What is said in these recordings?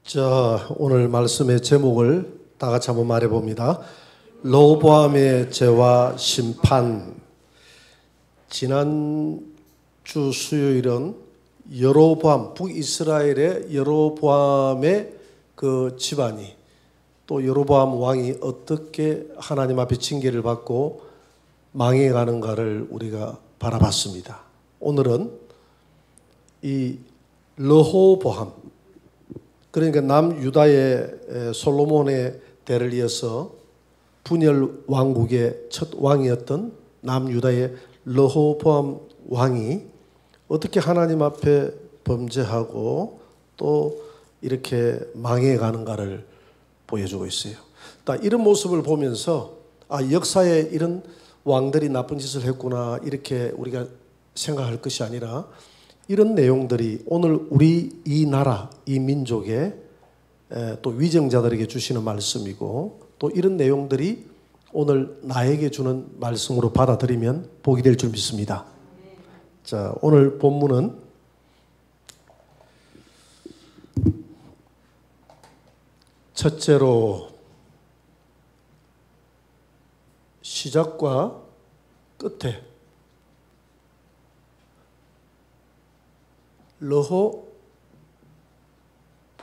자, 오늘 말씀의 제목을 다 같이 한번 말해봅니다. 르호보암의 죄와 심판. 지난주 수요일은 여로보암, 북이스라엘의 여로보암의 그 집안이, 또 여로보암 왕이 어떻게 하나님 앞에 징계를 받고 망해가는가를 우리가 바라봤습니다. 오늘은 이 르호보암, 그러니까 남유다의 솔로몬의 대를 이어서 분열 왕국의 첫 왕이었던 남유다의 르호보암 왕이 어떻게 하나님 앞에 범죄하고 또 이렇게 망해가는가를 보여주고 있어요. 이런 모습을 보면서 역사에 이런 왕들이 나쁜 짓을 했구나 이렇게 우리가 생각할 것이 아니라, 이런 내용들이 오늘 우리 이 나라, 이 민족의 또 위정자들에게 주시는 말씀이고, 또 이런 내용들이 오늘 나에게 주는 말씀으로 받아들이면 복이 될 줄 믿습니다. 자, 오늘 본문은 첫째로 시작과 끝에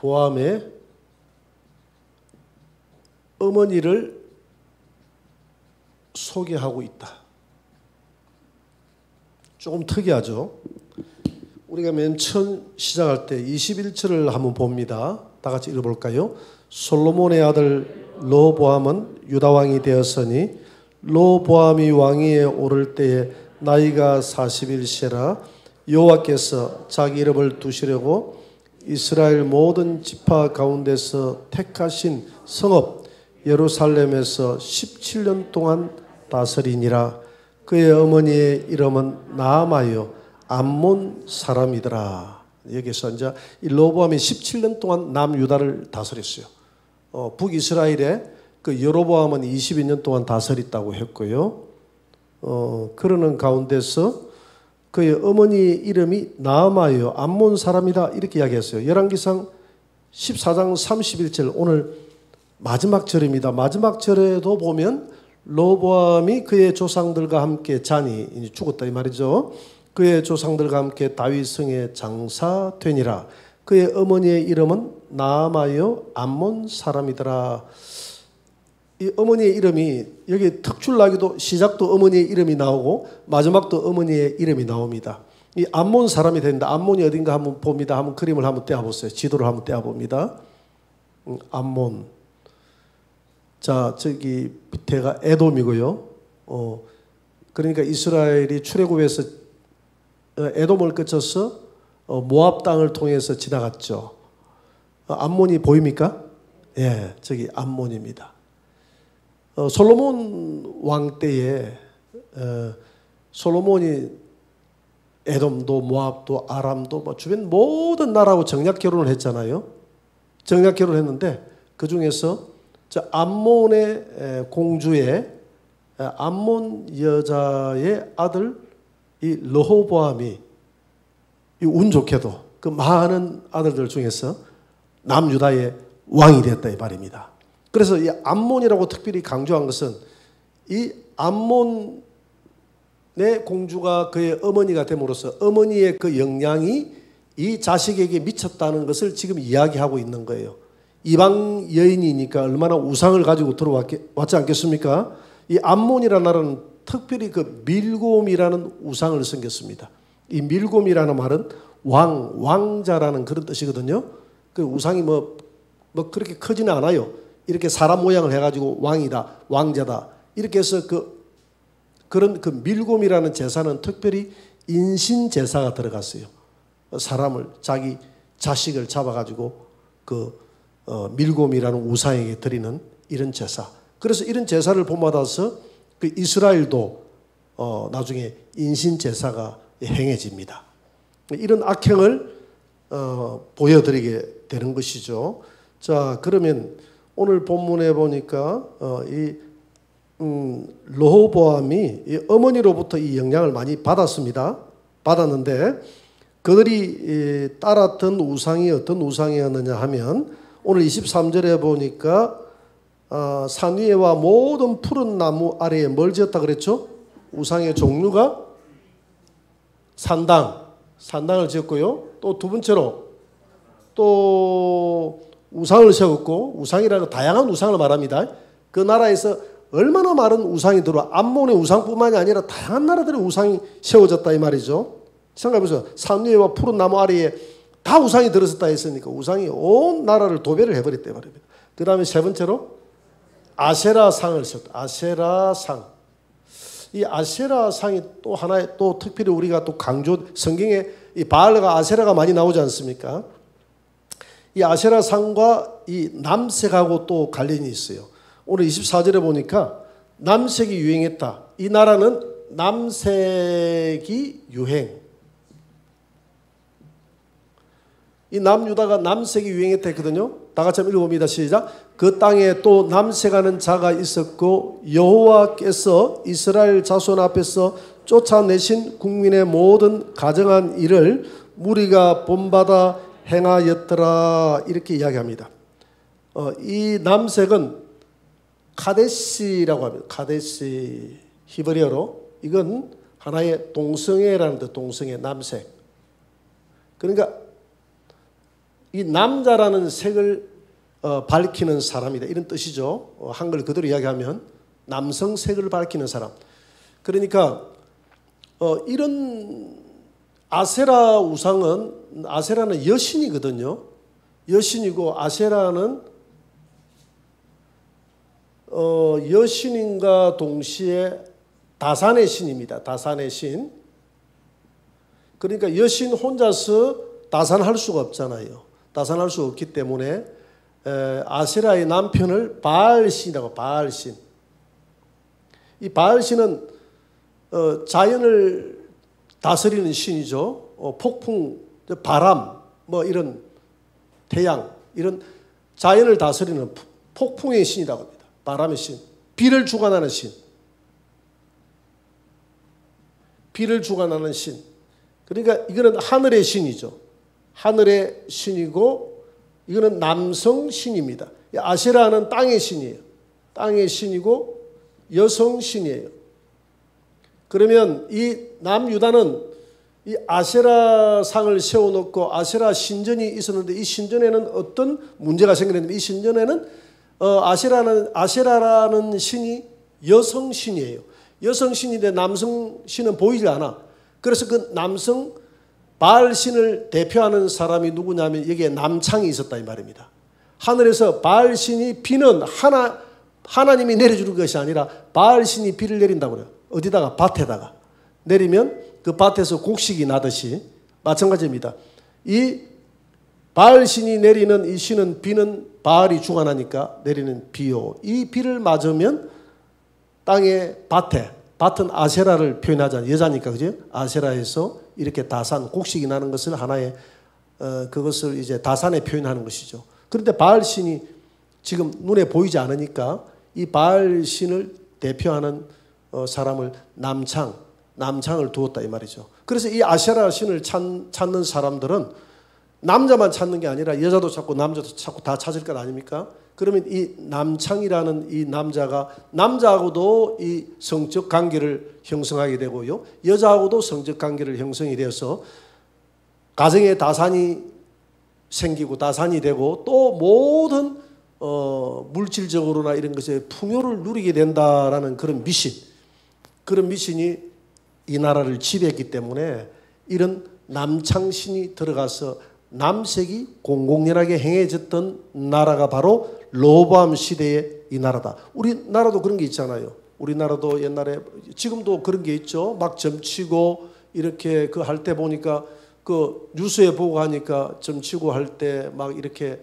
르호보암의 어머니를 소개하고 있다. 조금 특이하죠. 우리가 맨 처음 시작할 때 21절을 한번 봅니다. 다 같이 읽어볼까요? 솔로몬의 아들 르호보암은 유다왕이 되었으니 르호보암이 왕위에 오를 때에 나이가 40일세라. 여호와께서 자기 이름을 두시려고 이스라엘 모든 지파 가운데서 택하신 성읍 예루살렘에서 17년 동안 다스리니라. 그의 어머니의 이름은 나아마요 암몬 사람이더라. 여기서 이제 이 르호보암이 17년 동안 남유다를 다스렸어요. 북이스라엘에 그 여로보암은 22년 동안 다스렸다고 했고요. 그러는 가운데서 그의 어머니의 이름이 나아마요 암몬 사람이다 이렇게 이야기했어요. 열왕기상 14장 31절, 오늘 마지막 절입니다. 마지막 절에도 보면 르호보암이 그의 조상들과 함께 잔이 죽었다 이 말이죠. 그의 조상들과 함께 다윗 성에 장사되니라. 그의 어머니의 이름은 나아마요 암몬 사람이더라. 이 어머니의 이름이 여기 특출나게도 시작도 어머니의 이름이 나오고 마지막도 어머니의 이름이 나옵니다. 이 암몬 사람이 되는데, 암몬이 어딘가 한번 봅니다. 한번 그림을 한번 떼어보세요. 지도를 한번 떼어봅니다. 암몬. 자, 저기 밑에가 에돔이고요. 그러니까 이스라엘이 출애굽에서 에돔을 거쳐서 모압 땅을 통해서 지나갔죠. 암몬이 보입니까? 예, 저기 암몬입니다. 솔로몬 왕 때에 솔로몬이 에돔도 모압도 아람도 주변 모든 나라하고 정략 결혼을 했잖아요. 정략 결혼을 했는데 그 중에서 암몬의 공주의 암몬 여자의 아들 이 르호보암이 운 좋게도 그 많은 아들들 중에서 남유다의 왕이 됐다 이 말입니다. 그래서 이 암몬이라고 특별히 강조한 것은 이 암몬의 공주가 그의 어머니가 됨으로써 어머니의 그 영향이 이 자식에게 미쳤다는 것을 지금 이야기하고 있는 거예요. 이방 여인이니까 얼마나 우상을 가지고 들어왔지 않겠습니까? 이 암몬이라는 나라는 특별히 그 밀곰이라는 우상을 섬겼습니다. 이 밀곰이라는 말은 왕자라는 그런 뜻이거든요. 그 우상이 뭐 그렇게 크지는 않아요. 이렇게 사람 모양을 해가지고 왕이다, 왕자다 이렇게 해서 그런 그 밀곰이라는 제사는 특별히 인신 제사가 들어갔어요. 사람을, 자기 자식을 잡아가지고 밀곰이라는 우상에게 드리는 이런 제사. 그래서 이런 제사를 본받아서 그 이스라엘도 나중에 인신 제사가 행해집니다. 이런 악행을 보여드리게 되는 것이죠. 자, 그러면 오늘 본문에 보니까 이 르호보암이 이 어머니로부터 이 영향을 많이 받았습니다. 받았는데 그들이 따랐던 우상이 어떤 우상이었느냐 하면 오늘 23절에 보니까 산 위에와 모든 푸른 나무 아래에 뭘 지었다 그랬죠? 우상의 종류가 산당을 지었고요. 또 두 번째로 또 우상을 세웠고, 우상이라는 다양한 우상을 말합니다. 그 나라에서 얼마나 많은 우상이 들어와. 암몬의 우상뿐만이 아니라 다양한 나라들의 우상이 세워졌다 이 말이죠. 생각해보세요. 산 위에와 푸른 나무 아래에 다 우상이 들어섰다 했으니까 우상이 온 나라를 도배를 해버렸대 말입니다. 그 다음에 세 번째로 아세라상을 세웠다. 아세라상. 이 아세라상이 또 하나의 또 특별히 우리가 또 성경에 이 바알과 아세라가 많이 나오지 않습니까? 이 아세라상과 이 남색하고 또 관련이 있어요. 오늘 24절에 보니까 남색이 유행했다. 이 나라는 남색이 유행. 이 남유다가 남색이 유행했다 했거든요. 다 같이 한번 읽어봅니다. 시작. 그 땅에 또 남색하는 자가 있었고 여호와께서 이스라엘 자손 앞에서 쫓아내신 국민의 모든 가정한 일을 무리가 본받아 행하였더라. 이렇게 이야기합니다. 이 남색은 카데시라고 합니다. 카데시 히브리어로 이건 하나의 동성애라는 뜻. 동성애 남색. 그러니까 이 남자라는 색을 밝히는 사람이다. 이런 뜻이죠. 한글 그대로 이야기하면 남성색을 밝히는 사람. 그러니까 이런 아세라 우상은 아세라는 여신이거든요. 여신이고 아세라는 여신인과 동시에 다산의 신입니다. 다산의 신. 그러니까 여신 혼자서 다산할 수가 없잖아요. 다산할 수 없기 때문에 아세라의 남편을 바알신이라고. 바알신. 이 바알신은 자연을 다스리는 신이죠. 폭풍, 바람, 뭐 이런 태양, 이런 자연을 다스리는 폭풍의 신이라고 합니다. 바람의 신. 비를 주관하는 신. 비를 주관하는 신. 그러니까 이거는 하늘의 신이죠. 하늘의 신이고 이거는 남성 신입니다. 아세라는 땅의 신이에요. 땅의 신이고 여성 신이에요. 그러면 이 남유다는 이 아세라 상을 세워놓고 아세라 신전이 있었는데 이 신전에는 어떤 문제가 생겼는데 이 신전에는 아세라라는 신이 여성 신이에요. 여성 신인데 남성 신은 보이지 않아. 그래서 그 남성 바알 신을 대표하는 사람이 누구냐면 여기에 남창이 있었다 이 말입니다. 하늘에서 바알 신이 비는 하나님이 내려주는 것이 아니라 바알 신이 비를 내린다고 그래요. 어디다가? 밭에다가. 내리면 그 밭에서 곡식이 나듯이 마찬가지입니다. 이 바알 신이 내리는 이 신은 비는 바알이 주관하니까 내리는 비요. 이 비를 맞으면 땅의 밭은 아세라를 표현하잖아요. 여자니까 그죠? 아세라에서 이렇게 다산 곡식이 나는 것을 하나의 그것을 이제 다산에 표현하는 것이죠. 그런데 바알 신이 지금 눈에 보이지 않으니까 이 바알 신을 대표하는 사람을 남창을 두었다 이 말이죠. 그래서 이 아세라 신을 찾는 사람들은 남자만 찾는 게 아니라 여자도 찾고 남자도 찾고 다 찾을 것 아닙니까? 그러면 이 남창이라는 이 남자가 남자하고도 이 성적 관계를 형성하게 되고요. 여자하고도 성적 관계를 형성이 되어서 가정에 다산이 생기고 다산이 되고 또 모든 물질적으로나 이런 것에 풍요를 누리게 된다라는 그런 미신이 이 나라를 지배했기 때문에 이런 남창신이 들어가서 남색이 공공연하게 행해졌던 나라가 바로 로보암 시대의 이 나라다. 우리나라도 그런 게 있잖아요. 우리나라도 옛날에 지금도 그런 게 있죠. 막 점치고 이렇게 그 할 때 보니까 그 뉴스에 보고 하니까 점치고 할 때 막 이렇게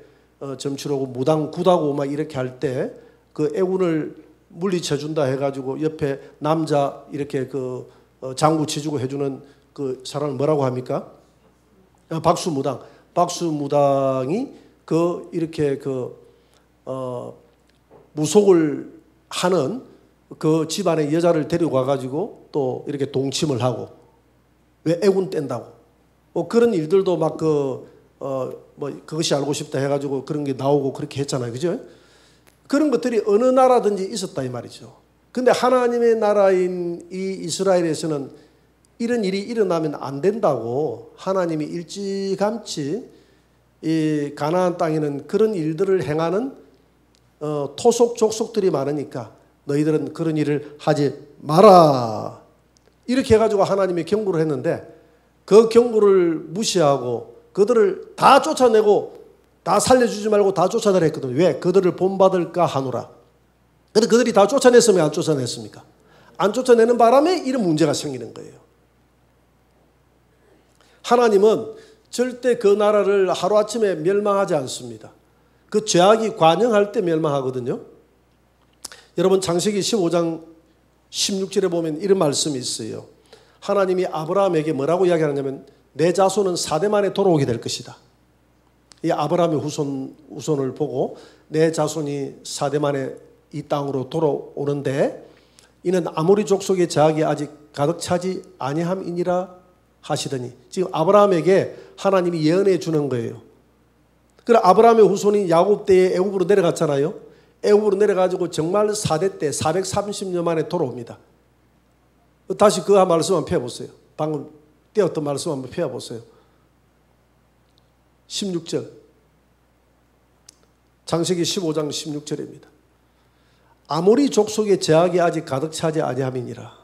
점치려고 무당 굿하고 막 이렇게 할 때 그 애군을 물리쳐 준다 해가지고 옆에 남자 이렇게 그 장구 치주고 해주는 그 사람을 뭐라고 합니까? 박수무당이 그 이렇게 무속을 하는 그 집안의 여자를 데리고 가가지고 또 이렇게 동침을 하고 왜 애군 뗀다고 그런 일들도 막 뭐 그것이 알고 싶다 해가지고 그런 게 나오고 그렇게 했잖아요. 그죠? 그런 것들이 어느 나라든지 있었다 이 말이죠. 근데 하나님의 나라인 이 이스라엘에서는 이런 일이 일어나면 안 된다고 하나님이 일찌감치 이 가나안 땅에는 그런 일들을 행하는 토속 족속들이 많으니까 너희들은 그런 일을 하지 마라. 이렇게 해가지고 하나님이 경고를 했는데 그 경고를 무시하고 그들을 다 쫓아내고 다 살려주지 말고 다 쫓아내라 했거든요. 왜? 그들을 본받을까 하노라. 그런데 그들이 다 쫓아냈으면 안 쫓아냈습니까? 안 쫓아내는 바람에 이런 문제가 생기는 거예요. 하나님은 절대 그 나라를 하루아침에 멸망하지 않습니다. 그 죄악이 관영할 때 멸망하거든요. 여러분 창세기 15장 16절에 보면 이런 말씀이 있어요. 하나님이 아브라함에게 뭐라고 이야기하냐면 내 자손은 4대 만에 돌아오게 될 것이다. 이 아브라함의 후손을 보고 내 자손이 4대 만에 이 땅으로 돌아오는데 이는 아모리 족속의 죄악이 아직 가득 차지 아니함이니라 하시더니 지금 아브라함에게 하나님이 예언해 주는 거예요. 그래 아브라함의 후손이 야곱 때에 애굽으로 내려갔잖아요. 애굽으로 내려가지고 정말 4대 때 430년 만에 돌아옵니다. 다시 그 말씀 한번 펴보세요. 방금 띄었던 말씀 한번 펴보세요. 16절 창세기 15장 16절입니다. 아모리 족속의 죄악이 아직 가득 차지 아니함이니라.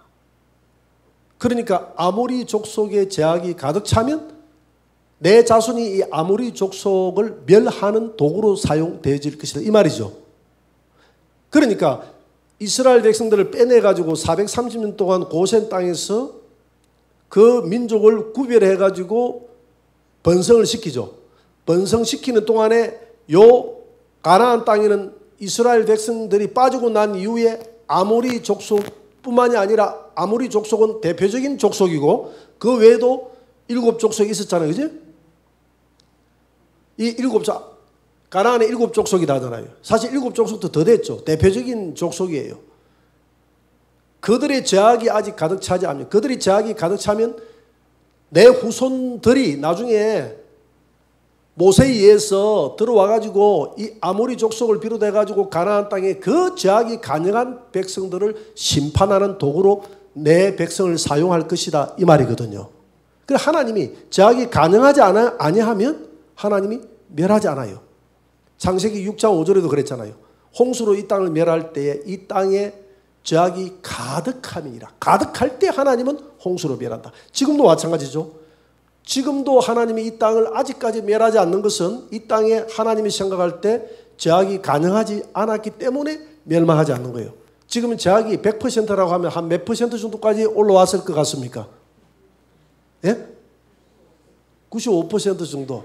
그러니까 아모리 족속의 죄악이 가득 차면 내 자손이 이 아모리 족속을 멸하는 도구로 사용되어질 것이다 이 말이죠. 그러니까 이스라엘 백성들을 빼내가지고 430년 동안 고센 땅에서 그 민족을 구별해가지고 번성을 시키죠. 번성시키는 동안에 요 가나안 땅에는 이스라엘 백성들이 빠지고 난 이후에 아모리 족속뿐만이 아니라 아모리 족속은 대표적인 족속이고 그 외에도 7족속이 있었잖아요. 그죠? 이 7족 가나안의 7족속이다 하잖아요. 사실 7족속도 더 됐죠. 대표적인 족속이에요. 그들의 죄악이 아직 가득 차지 않으면 그들의 죄악이 가득 차면 내 후손들이 나중에 모세에 의해서 들어와가지고 이 아모리 족속을 비롯해가지고 가나안 땅에 그 죄악이 간영한 백성들을 심판하는 도구로 내 백성을 사용할 것이다 이 말이거든요. 그래서 하나님이 죄악이 간영하지 아니하면 하나님이 멸하지 않아요. 창세기 6장 5절에도 그랬잖아요. 홍수로 이 땅을 멸할 때에 이 땅에 죄악이 가득함이니라. 가득할 때 하나님은 홍수로 멸한다. 지금도 마찬가지죠. 지금도 하나님이 이 땅을 아직까지 멸하지 않는 것은 이 땅에 하나님이 생각할 때 죄악이 가능하지 않았기 때문에 멸망하지 않는 거예요. 지금은 죄악이 100%라고 하면 한 몇 퍼센트 정도까지 올라왔을 것 같습니까? 예? 95% 정도.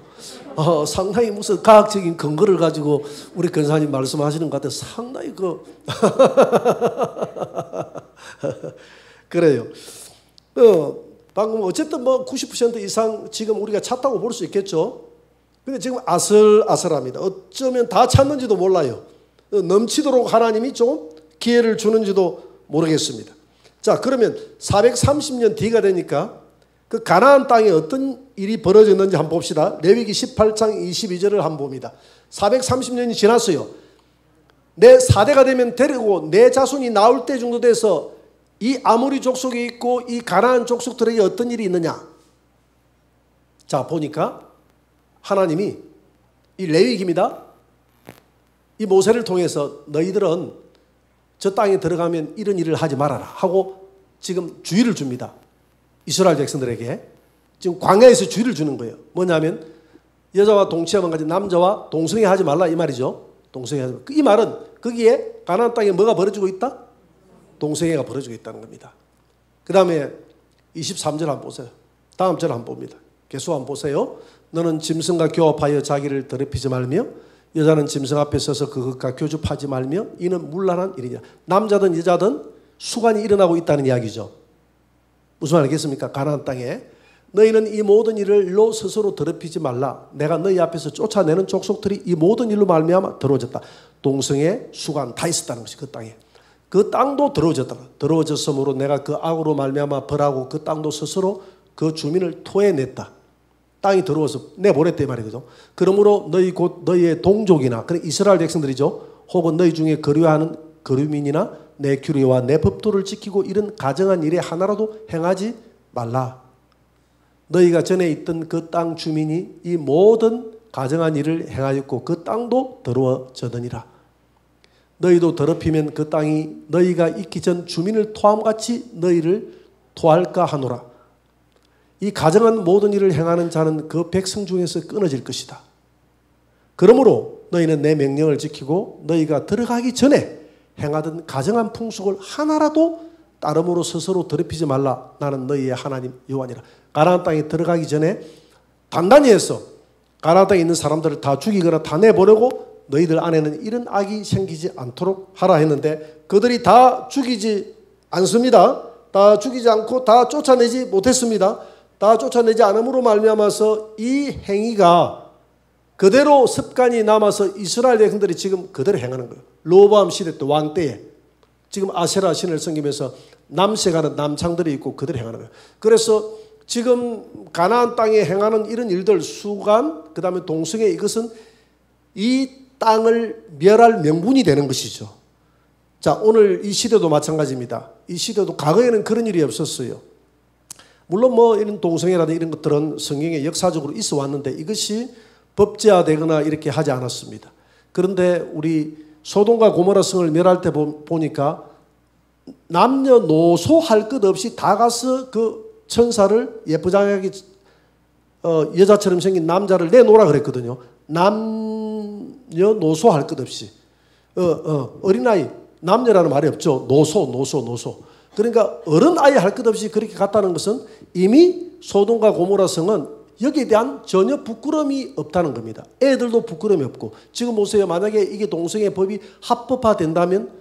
상당히 무슨 과학적인 근거를 가지고 우리 권사님 말씀하시는 것 같아요. 상당히 그래요. 방금 어쨌든 뭐 90% 이상 지금 우리가 찼다고 볼 수 있겠죠. 근데 지금 아슬아슬합니다. 어쩌면 다 찼는지도 몰라요. 넘치도록 하나님이 좀 기회를 주는지도 모르겠습니다. 자, 그러면 430년 뒤가 되니까 그 가나안 땅에 어떤 일이 벌어졌는지 한번 봅시다. 레위기 18장 22절을 한번 봅니다. 430년이 지났어요. 내 4대가 되면 데리고 내 자손이 나올 때 정도 돼서 이 아모리 족속에 있고 이 가나안 족속들에게 어떤 일이 있느냐. 자, 보니까 하나님이 이 레위기입니다. 이 모세를 통해서 너희들은 저 땅에 들어가면 이런 일을 하지 말아라 하고 지금 주의를 줍니다. 이스라엘 백성들에게 지금 광야에서 주의를 주는 거예요. 뭐냐면 여자와 동침하면 가진 남자와 동성애 하지 말라 이 말이죠. 동성애 하지 말라. 이 말은 거기에 가나안 땅에 뭐가 벌어지고 있다? 동성애가 벌어지고 있다는 겁니다. 그 다음에 23절 한번 보세요. 다음 절 한번 봅니다. 계속 한번 보세요. 너는 짐승과 교합하여 자기를 더럽히지 말며 여자는 짐승 앞에 서서 그것과 교접하지 말며 이는 문란한 일이냐. 남자든 여자든 수간이 일어나고 있다는 이야기죠. 무슨 말 알겠습니까? 가나안 땅에 너희는 이 모든 일로 스스로 더럽히지 말라. 내가 너희 앞에서 쫓아내는 족속들이 이 모든 일로 말미암아 더러워졌다. 동성애, 수간 다 있었다는 것이 그 땅에. 그 땅도 더러워졌다. 더러워졌으므로 내가 그 악으로 말미암아 벌하고 그 땅도 스스로 그 주민을 토해냈다. 땅이 더러워서 내보냈대 말이거든. 그러므로 너희 곧 너희의 동족이나 그런 이스라엘 백성들이죠. 혹은 너희 중에 거류하는 거류민이나 내 규례와 내 법도를 지키고 이런 가정한 일에 하나라도 행하지 말라. 너희가 전에 있던 그 땅 주민이 이 모든 가정한 일을 행하였고 그 땅도 더러워져더니라. 너희도 더럽히면 그 땅이 너희가 있기 전 주민을 토함같이 너희를 토할까 하노라. 이 가정한 모든 일을 행하는 자는 그 백성 중에서 끊어질 것이다. 그러므로 너희는 내 명령을 지키고 너희가 들어가기 전에 행하던 가정한 풍속을 하나라도 따름으로 스스로 더럽히지 말라. 나는 너희의 하나님 여호와니라. 가나안 땅에 들어가기 전에 단단히 해서 가나안 땅에 있는 사람들을 다 죽이거나 다 내보내고 너희들 안에는 이런 악이 생기지 않도록 하라 했는데 그들이 다 죽이지 않습니다. 다 죽이지 않고 다 쫓아내지 못했습니다. 다 쫓아내지 않음으로 말미암아서 이 행위가 그대로 습관이 남아서 이스라엘 백성들이 지금 그대로 행하는 거예요. 로보암 시대 때 왕 때에 지금 아세라 신을 섬기면서 남색하는 남창들이 있고 그대로 행하는 거예요. 그래서 지금 가나안 땅에 행하는 이런 일들 수간 그 다음에 동성애 이것은 이 땅을 멸할 명분이 되는 것이죠. 자, 오늘 이 시대도 마찬가지입니다. 이 시대도 과거에는 그런 일이 없었어요. 물론 뭐 이런 동성애라든지 이런 것들은 성경에 역사적으로 있어 왔는데 이것이 법제화되거나 이렇게 하지 않았습니다. 그런데 우리 소돔과 고모라 성을 멸할 때 보니까 남녀노소 할 것 없이 다 가서 그 천사를 예쁘장하게 여자처럼 생긴 남자를 내놓으라 그랬거든요. 남녀노소 할 것 없이 어린아이 남녀라는 말이 없죠. 노소. 그러니까 어른아이 할 것 없이 그렇게 갔다는 것은 이미 소돔과 고모라 성은 여기에 대한 전혀 부끄러움이 없다는 겁니다. 애들도 부끄러움이 없고 지금 보세요. 만약에 이게 동성애 법이 합법화된다면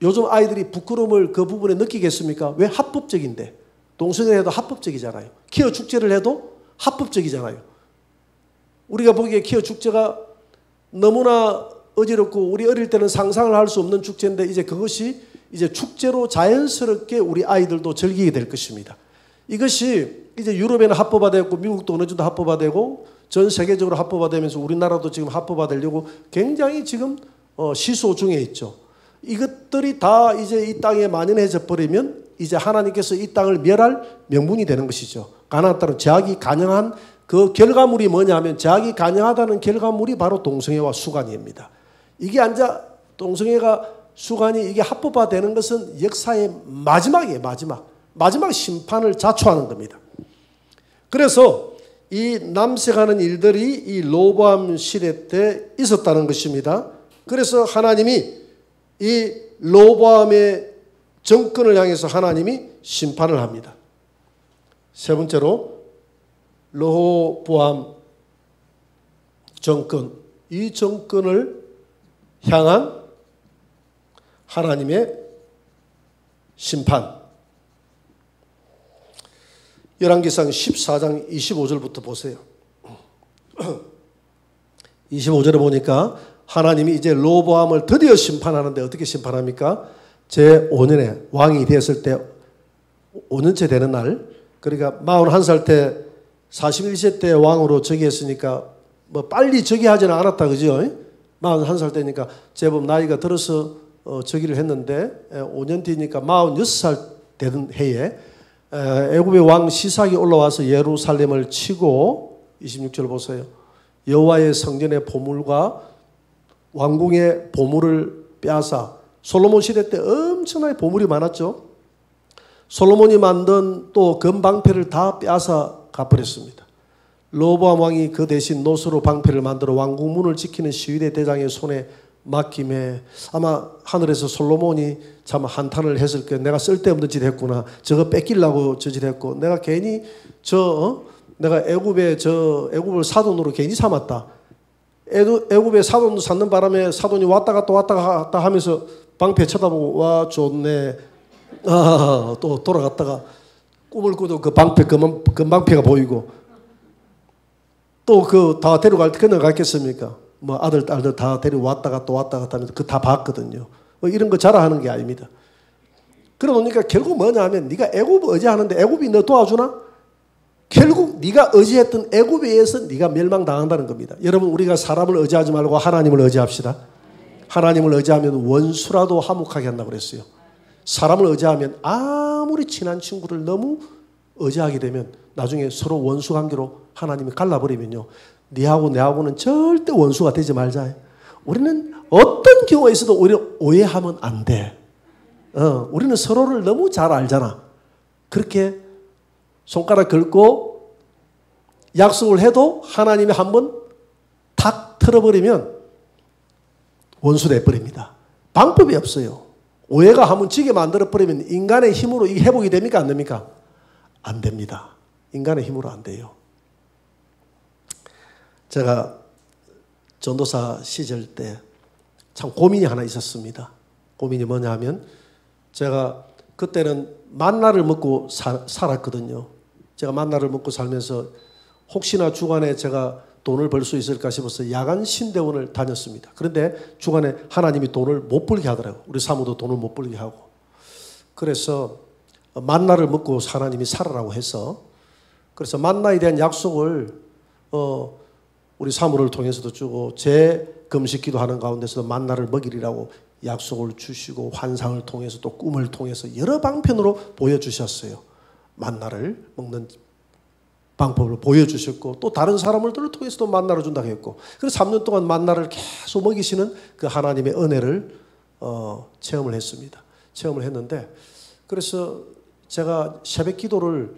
요즘 아이들이 부끄러움을 그 부분에 느끼겠습니까? 왜? 합법적인데. 동성애를 해도 합법적이잖아요. 퀴어 축제를 해도 합법적이잖아요. 우리가 보기에 퀴어 축제가 너무나 어지럽고 우리 어릴 때는 상상을 할 수 없는 축제인데 이제 그것이 이제 축제로 자연스럽게 우리 아이들도 즐기게 될 것입니다. 이것이 이제 유럽에는 합법화되고 미국도 어느 정도 합법화되고 전 세계적으로 합법화되면서 우리나라도 지금 합법화되려고 굉장히 지금 시소 중에 있죠. 이것들이 다 이제 이 땅에 만연해져 버리면 이제 하나님께서 이 땅을 멸할 명분이 되는 것이죠. 가나안 땅은 제약이 가능한 그 결과물이 뭐냐 하면 제약이 가능하다는 결과물이 바로 동성애와 수간입니다. 이게 앉아 동성애가 수간이 이게 합법화되는 것은 역사의 마지막이에요. 마지막 심판을 자초하는 겁니다. 그래서 이 남색하는 일들이 이 로보암 시대 때 있었다는 것입니다. 그래서 하나님이 이 로보암의 정권을 향해서 하나님이 심판을 합니다. 세 번째로 르호보암 정권, 이 정권을 향한 하나님의 심판. 열왕기상 14장 25절부터 보세요. 25절에 보니까 하나님이 이제 르호보암을 드디어 심판하는데 어떻게 심판합니까? 제5년에 왕이 됐을 때 5년째 되는 날, 그러니까 41살 때 41세 때 왕으로 즉위했으니까 뭐 빨리 즉위하지는 않았다, 그죠? 41살 때니까 제법 나이가 들어서 즉위를 했는데 5년 뒤니까 46살 되는 해에 애굽의 왕 시삭이 올라와서 예루살렘을 치고 26절 보세요. 여호와의 성전의 보물과 왕궁의 보물을 빼앗아 솔로몬 시대 때 엄청나게 보물이 많았죠. 솔로몬이 만든 또 금방패를 다 빼앗아 가버렸습니다. 르호보암 왕이 그 대신 노스로 방패를 만들어 왕궁문을 지키는 시위대 대장의 손에 맡김에 아마 하늘에서 솔로몬이 참 한탄을 했을 게 내가 쓸데없는 짓 했구나. 저거 뺏기려고 저 짓 했고 내가 괜히 내가 애굽을 사돈으로 괜히 삼았다. 애굽에 사돈 삼는 바람에 사돈이 왔다 갔다 하면서 방패 쳐다보고 와 좋네. 또 돌아갔다가 꿈을 꾸도 그 방패 금방패가 보이고 또 그 다 데려갈 때 그냥 갔겠습니까? 뭐 아들 딸들 다 데려왔다가 또 왔다 갔다 하면서 그 다 봤거든요. 이런 거 자랑하는 게 아닙니다. 그러니까 결국 뭐냐 하면 네가 애굽 의지하는데 애굽이 너 도와주나? 결국 네가 의지했던 애굽에 의해서 네가 멸망당한다는 겁니다. 여러분, 우리가 사람을 의지하지 말고 하나님을 의지합시다. 하나님을 의지하면 원수라도 화목하게 한다고 그랬어요. 사람을 의지하면 아무리 친한 친구를 너무 의지하게 되면 나중에 서로 원수 관계로 하나님이 갈라버리면요, 네하고 내하고는 절대 원수가 되지 말자. 우리는 어떤 경우에 있어도 오히려 오해하면 안 돼. 우리는 서로를 너무 잘 알잖아. 그렇게 손가락 긁고 약속을 해도 하나님이 한번 탁 틀어버리면 원수 돼버립니다. 방법이 없어요. 오해가 한번 지게 만들어버리면 인간의 힘으로 이게 회복이 됩니까? 안 됩니까? 안 됩니다. 인간의 힘으로 안 돼요. 제가 전도사 시절 때 참 고민이 하나 있었습니다. 고민이 뭐냐 하면, 제가 그때는 만나를 먹고 살았거든요. 제가 만나를 먹고 살면서 혹시나 주간에 제가 돈을 벌 수 있을까 싶어서 야간 신대원을 다녔습니다. 그런데 주간에 하나님이 돈을 못 벌게 하더라고요. 우리 사모도 돈을 못 벌게 하고. 그래서 만나를 먹고 하나님이 살아라고 해서, 그래서 만나에 대한 약속을 우리 사모를 통해서도 주고, 제 금식 기도하는 가운데서도 만나를 먹이리라고 약속을 주시고, 환상을 통해서 또 꿈을 통해서 여러 방편으로 보여주셨어요. 만나를 먹는 방법을 보여주셨고, 또 다른 사람들을 통해서도 만나를 준다고 했고, 그래서 3년 동안 만나를 계속 먹이시는 그 하나님의 은혜를 체험을 했습니다. 체험을 했는데, 그래서 제가 새벽 기도를,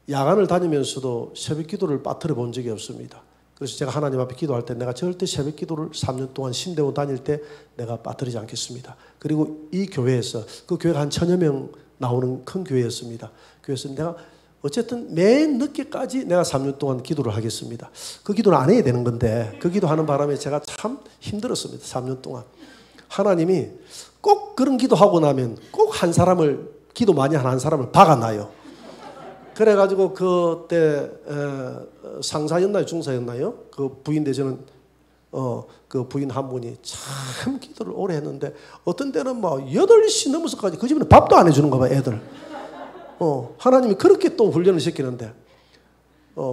야간을 다니면서도 새벽 기도를 빠뜨려 본 적이 없습니다. 그래서 제가 하나님 앞에 기도할 때 내가 절대 새벽 기도를 3년 동안 신대원 다닐 때 내가 빠뜨리지 않겠습니다. 그리고 이 교회에서, 그 교회가 한 1000여 명 나오는 큰 교회였습니다. 그래서 내가 어쨌든 맨 늦게까지 내가 3년 동안 기도를 하겠습니다. 그 기도를 안 해야 되는 건데, 그 기도하는 바람에 제가 참 힘들었습니다. 3년 동안. 하나님이 꼭 그런 기도하고 나면 꼭 한 사람을, 기도 많이 한 사람을 박아놔요. 그래가지고 그때 상사였나요? 중사였나요? 그 부인 되시는 그 부인 한 분이 참 기도를 오래 했는데, 어떤 때는 막 8시 넘어서까지 그 집에는 밥도 안 해주는가 봐, 애들. 하나님이 그렇게 또 훈련을 시키는데,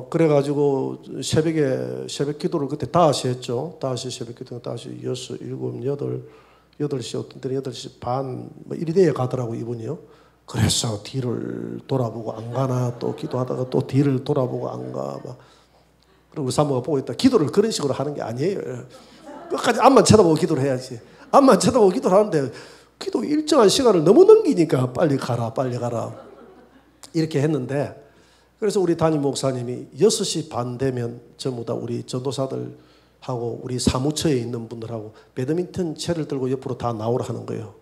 그래가지고 새벽 기도를 그때 다시 했죠. 다시 새벽 기도는 다시 6, 7, 8시, 어떤 때는 8시 반, 뭐 이리 돼야 가더라고, 이분이요. 그래서 뒤를 돌아보고 안 가나, 또 기도하다가 또 뒤를 돌아보고 안 가. 막. 그리고 우리 사모가 보고 있다. 기도를 그런 식으로 하는 게 아니에요. 끝까지 앞만 쳐다보고 기도를 해야지. 앞만 쳐다보고 기도를 하는데, 기도 일정한 시간을 너무 넘기니까 빨리 가라, 빨리 가라. 이렇게 했는데, 그래서 우리 담임 목사님이 6시 반 되면 전부 다 우리 전도사들하고 우리 사무처에 있는 분들하고 배드민턴 채를 들고 옆으로 다 나오라 하는 거예요.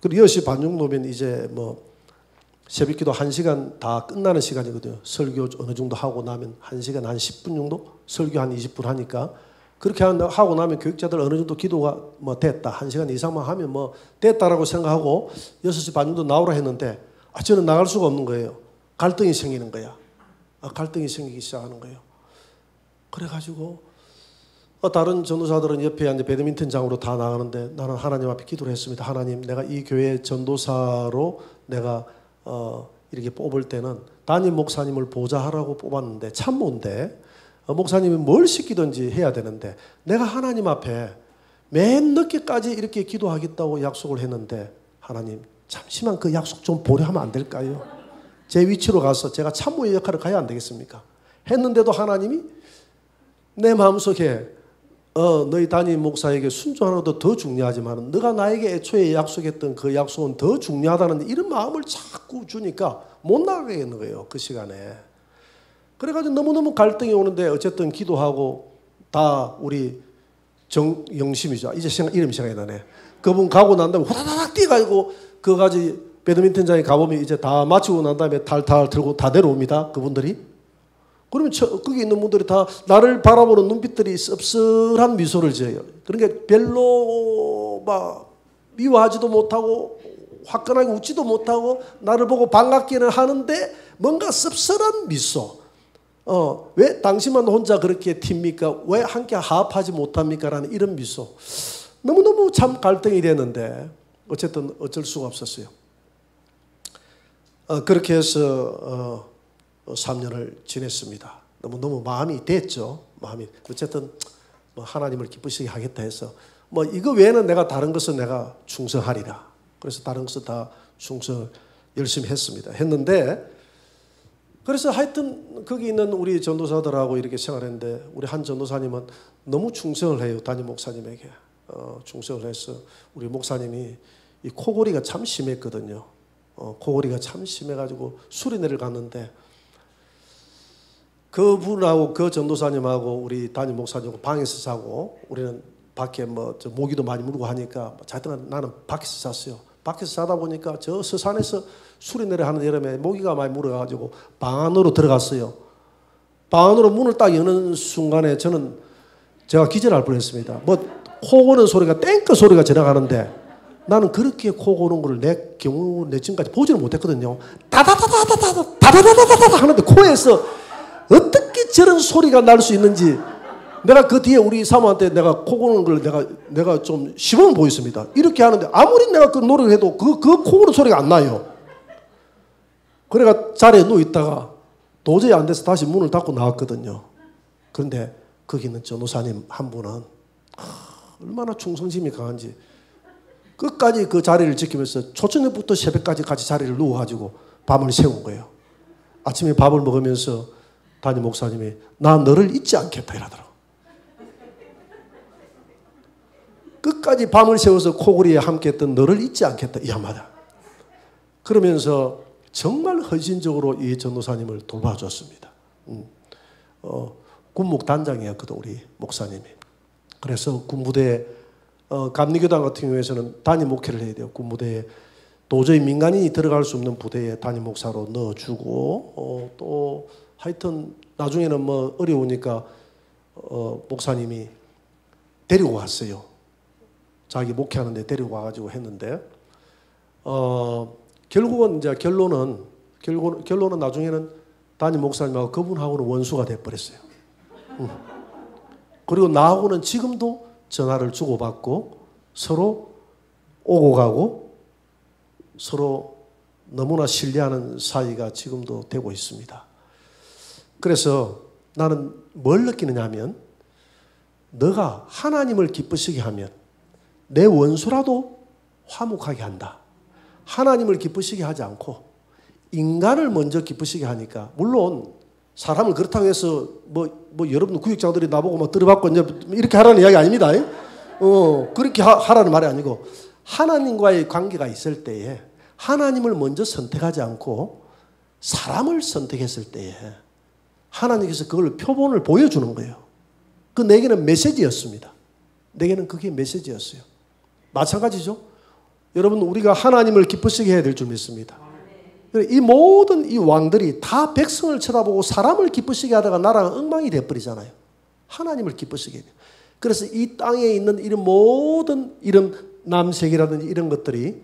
그리고 10시 반 정도면 이제 뭐 새벽 기도 1시간 다 끝나는 시간이거든요. 설교 어느 정도 하고 나면 1시간 한 10분 정도? 설교 한 20분 하니까. 그렇게 하고 나면 교육자들 어느 정도 기도가 뭐 됐다, 1시간 이상만 하면 뭐 됐다라고 생각하고 6시 반 정도 나오라 했는데, 저는 나갈 수가 없는 거예요. 갈등이 생기는 거야. 갈등이 생기기 시작하는 거예요. 그래가지고 다른 전도사들은 옆에 앉아 배드민턴장으로 다 나가는데, 나는 하나님 앞에 기도를 했습니다. 하나님, 내가 이 교회 전도사로 내가 이렇게 뽑을 때는 담임 목사님을 보좌하라고 뽑았는데 참모인데, 목사님이 뭘 시키든지 해야 되는데, 내가 하나님 앞에 맨 늦게까지 이렇게 기도하겠다고 약속을 했는데, 하나님 잠시만 그 약속 좀 보려 하면 안 될까요? 제 위치로 가서 제가 참모의 역할을 가야 안 되겠습니까? 했는데도 하나님이 내 마음속에 너희 담임 목사에게 순종하는 것도 더 중요하지만 너가 나에게 애초에 약속했던 그 약속은 더 중요하다는 이런 마음을 자꾸 주니까 못 나가겠는 거예요, 그 시간에. 그래가지고 너무너무 갈등이 오는데, 어쨌든 기도하고 다 우리 정영심이죠. 이제 이름이 생각이 나네. 그분 가고 난 다음에 후다닥 뛰어가지고 그까지 배드민턴장에 가보면 이제 다 마치고 난 다음에 탈탈 들고 다 내려옵니다, 그분들이. 그러면 거기 있는 분들이 다 나를 바라보는 눈빛들이 씁쓸한 미소를 지어요. 그러니까 별로 막 미워하지도 못하고 화끈하게 웃지도 못하고 나를 보고 반갑기는 하는데 뭔가 씁쓸한 미소. 왜 당신만 혼자 그렇게 튑니까? 왜 함께 화합하지 못합니까? 라는 이런 미소. 너무너무 참 갈등이 되는데 어쨌든 어쩔 수가 없었어요. 그렇게 해서 3년을 지냈습니다. 너무 마음이 됐죠. 마음이 어쨌든 뭐 하나님을 기쁘시게 하겠다 해서 뭐 이거 외에는 내가 다른 것은 내가 충성하리라. 그래서 다른 것은 다 충성 열심히 했습니다. 했는데 그래서 하여튼 거기 있는 우리 전도사들하고 이렇게 생활했는데 우리 한 전도사님은 너무 충성을 해요. 담임 목사님에게 충성을 해서 우리 목사님이 이 코골이가 참 심했거든요. 코골이가 참 심해가지고 수리내를 갔는데 그분하고 그 전도사님하고 우리 담임 목사님하고 방에서 자고 우리는 밖에 뭐 모기도 많이 물고 하니까 자여튼 나는 밖에서 잤어요. 밖에서 자다 보니까 저 서산에서 수리내를 하는 여름에 모기가 많이 물어가지고 방 안으로 들어갔어요. 방 안으로 문을 딱 여는 순간에 제가 기절할 뻔했습니다. 뭐 코 고는 소리가 땡크 소리가 지나가는데 나는 그렇게 코 고는 걸 내 지금까지 보지는 못했거든요. 다다다다다다다다다다다다 하는데 코에서 어떻게 저런 소리가 날 수 있는지 내가 그 뒤에 우리 사모한테 내가 코 고는 걸 내가 좀 시범을 보였습니다. 이렇게 하는데 아무리 내가 그 노력을 해도 그 코 고는 소리가 안 나요. 그래가 자리에 누워 있다가 도저히 안 돼서 다시 문을 닫고 나왔거든요. 그런데 거기 있는 전도사님 한 분은 얼마나 충성심이 강한지 끝까지 그 자리를 지키면서 초저녁부터 새벽까지 같이 자리를 누워가지고 밤을 새운 거예요. 아침에 밥을 먹으면서 담임 목사님이 나 너를 잊지 않겠다 이러더라고. 끝까지 밤을 새워서 코골이에 함께했던 너를 잊지 않겠다 이 한마디. 그러면서 정말 헌신적으로 이 전도사님을 돌봐줬습니다. 군목단장이었거든 우리 목사님이. 그래서 군부대 감리교단 같은 경우에서는 담임 목회를 해야 돼요. 군부대에 도저히 민간인이 들어갈 수 없는 부대에 담임 목사로 넣어주고 또 하여튼 나중에는 뭐 어려우니까 목사님이 데리고 갔어요. 자기 목회하는데 데리고 와가지고 했는데 결국은 이제 결론은 나중에는 담임 목사님하고 그분하고는 원수가 돼버렸어요. 그리고 나하고는 지금도 전화를 주고받고 서로 오고 가고 서로 너무나 신뢰하는 사이가 지금도 되고 있습니다. 그래서 나는 뭘 느끼느냐 하면 너가 하나님을 기쁘시게 하면 내 원수라도 화목하게 한다. 하나님을 기쁘시게 하지 않고 인간을 먼저 기쁘시게 하니까 물론 사람을 그렇다고 해서 뭐 여러분 구역장들이 나보고 막 들어받고 이제 이렇게 하라는 이야기 아닙니다. 그렇게 하라는 말이 아니고 하나님과의 관계가 있을 때에 하나님을 먼저 선택하지 않고 사람을 선택했을 때에 하나님께서 그걸 표본을 보여주는 거예요. 그 내게는 메시지였습니다. 내게는 그게 메시지였어요. 마찬가지죠. 여러분 우리가 하나님을 기쁘시게 해야 될 줄 믿습니다. 이 모든 이 왕들이 다 백성을 쳐다보고 사람을 기쁘시게 하다가 나라가 엉망이 돼버리잖아요. 하나님을 기쁘시게 해야 돼요. 그래서 이 땅에 있는 이런 모든 이런 남색이라든지 이런 것들이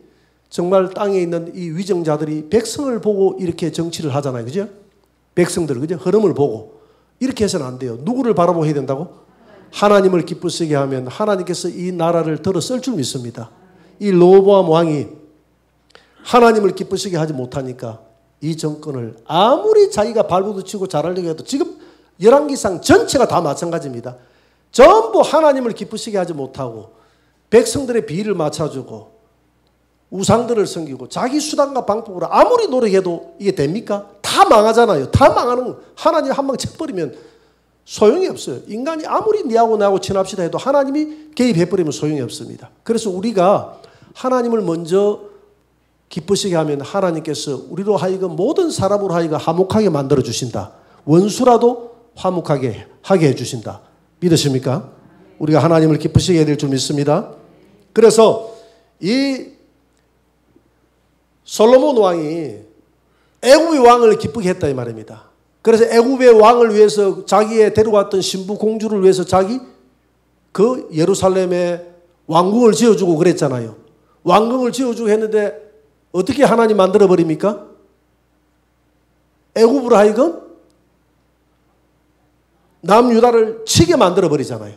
정말 땅에 있는 이 위정자들이 백성을 보고 이렇게 정치를 하잖아요. 그죠? 백성들, 그죠? 흐름을 보고. 이렇게 해서는 안 돼요. 누구를 바라보고 해야 된다고? 하나님을 기쁘시게 하면 하나님께서 이 나라를 들어 쓸 줄 믿습니다. 이 로보암 왕이 하나님을 기쁘시게 하지 못하니까 이 정권을 아무리 자기가 발부둥치고 잘하려고 해도 지금 열왕기상 전체가 다 마찬가지입니다. 전부 하나님을 기쁘시게 하지 못하고 백성들의 비위를 맞춰주고 우상들을 섬기고 자기 수단과 방법으로 아무리 노력해도 이게 됩니까? 다 망하잖아요. 다 망하는 하나님 한 방 쳐버리면 소용이 없어요. 인간이 아무리 니하고 나하고 친합시다 해도 하나님이 개입해버리면 소용이 없습니다. 그래서 우리가 하나님을 먼저 기쁘시게 하면 하나님께서 우리로 하여금 모든 사람으로 하여금 화목하게 만들어 주신다. 원수라도 화목하게 하게 해주신다. 믿으십니까? 우리가 하나님을 기쁘시게 해야 될 줄 믿습니다. 그래서 이 솔로몬 왕이 애굽의 왕을 기쁘게 했다 이 말입니다. 그래서 애굽의 왕을 위해서 자기의 데려왔던 신부 공주를 위해서 자기 그 예루살렘에 왕궁을 지어주고 그랬잖아요. 왕궁을 지어주고 했는데 어떻게 하나님 만들어버립니까? 애굽으로 하여금 남유다를 치게 만들어버리잖아요.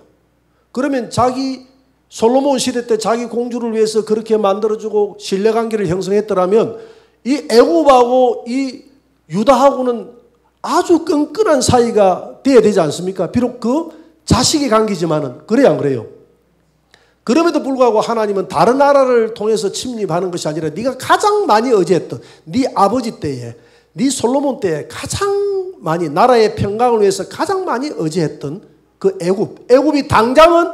그러면 자기 솔로몬 시대 때 자기 공주를 위해서 그렇게 만들어주고 신뢰관계를 형성했더라면 이 애굽하고 이 유다하고는 아주 끈끈한 사이가 돼야 되지 않습니까? 비록 그 자식의 관계지만은 그래요, 안 그래요? 그럼에도 불구하고 하나님은 다른 나라를 통해서 침입하는 것이 아니라 네가 가장 많이 의지했던 네 아버지 때에, 네 솔로몬 때에 가장 많이 나라의 평강을 위해서 가장 많이 의지했던 그 애굽이 당장은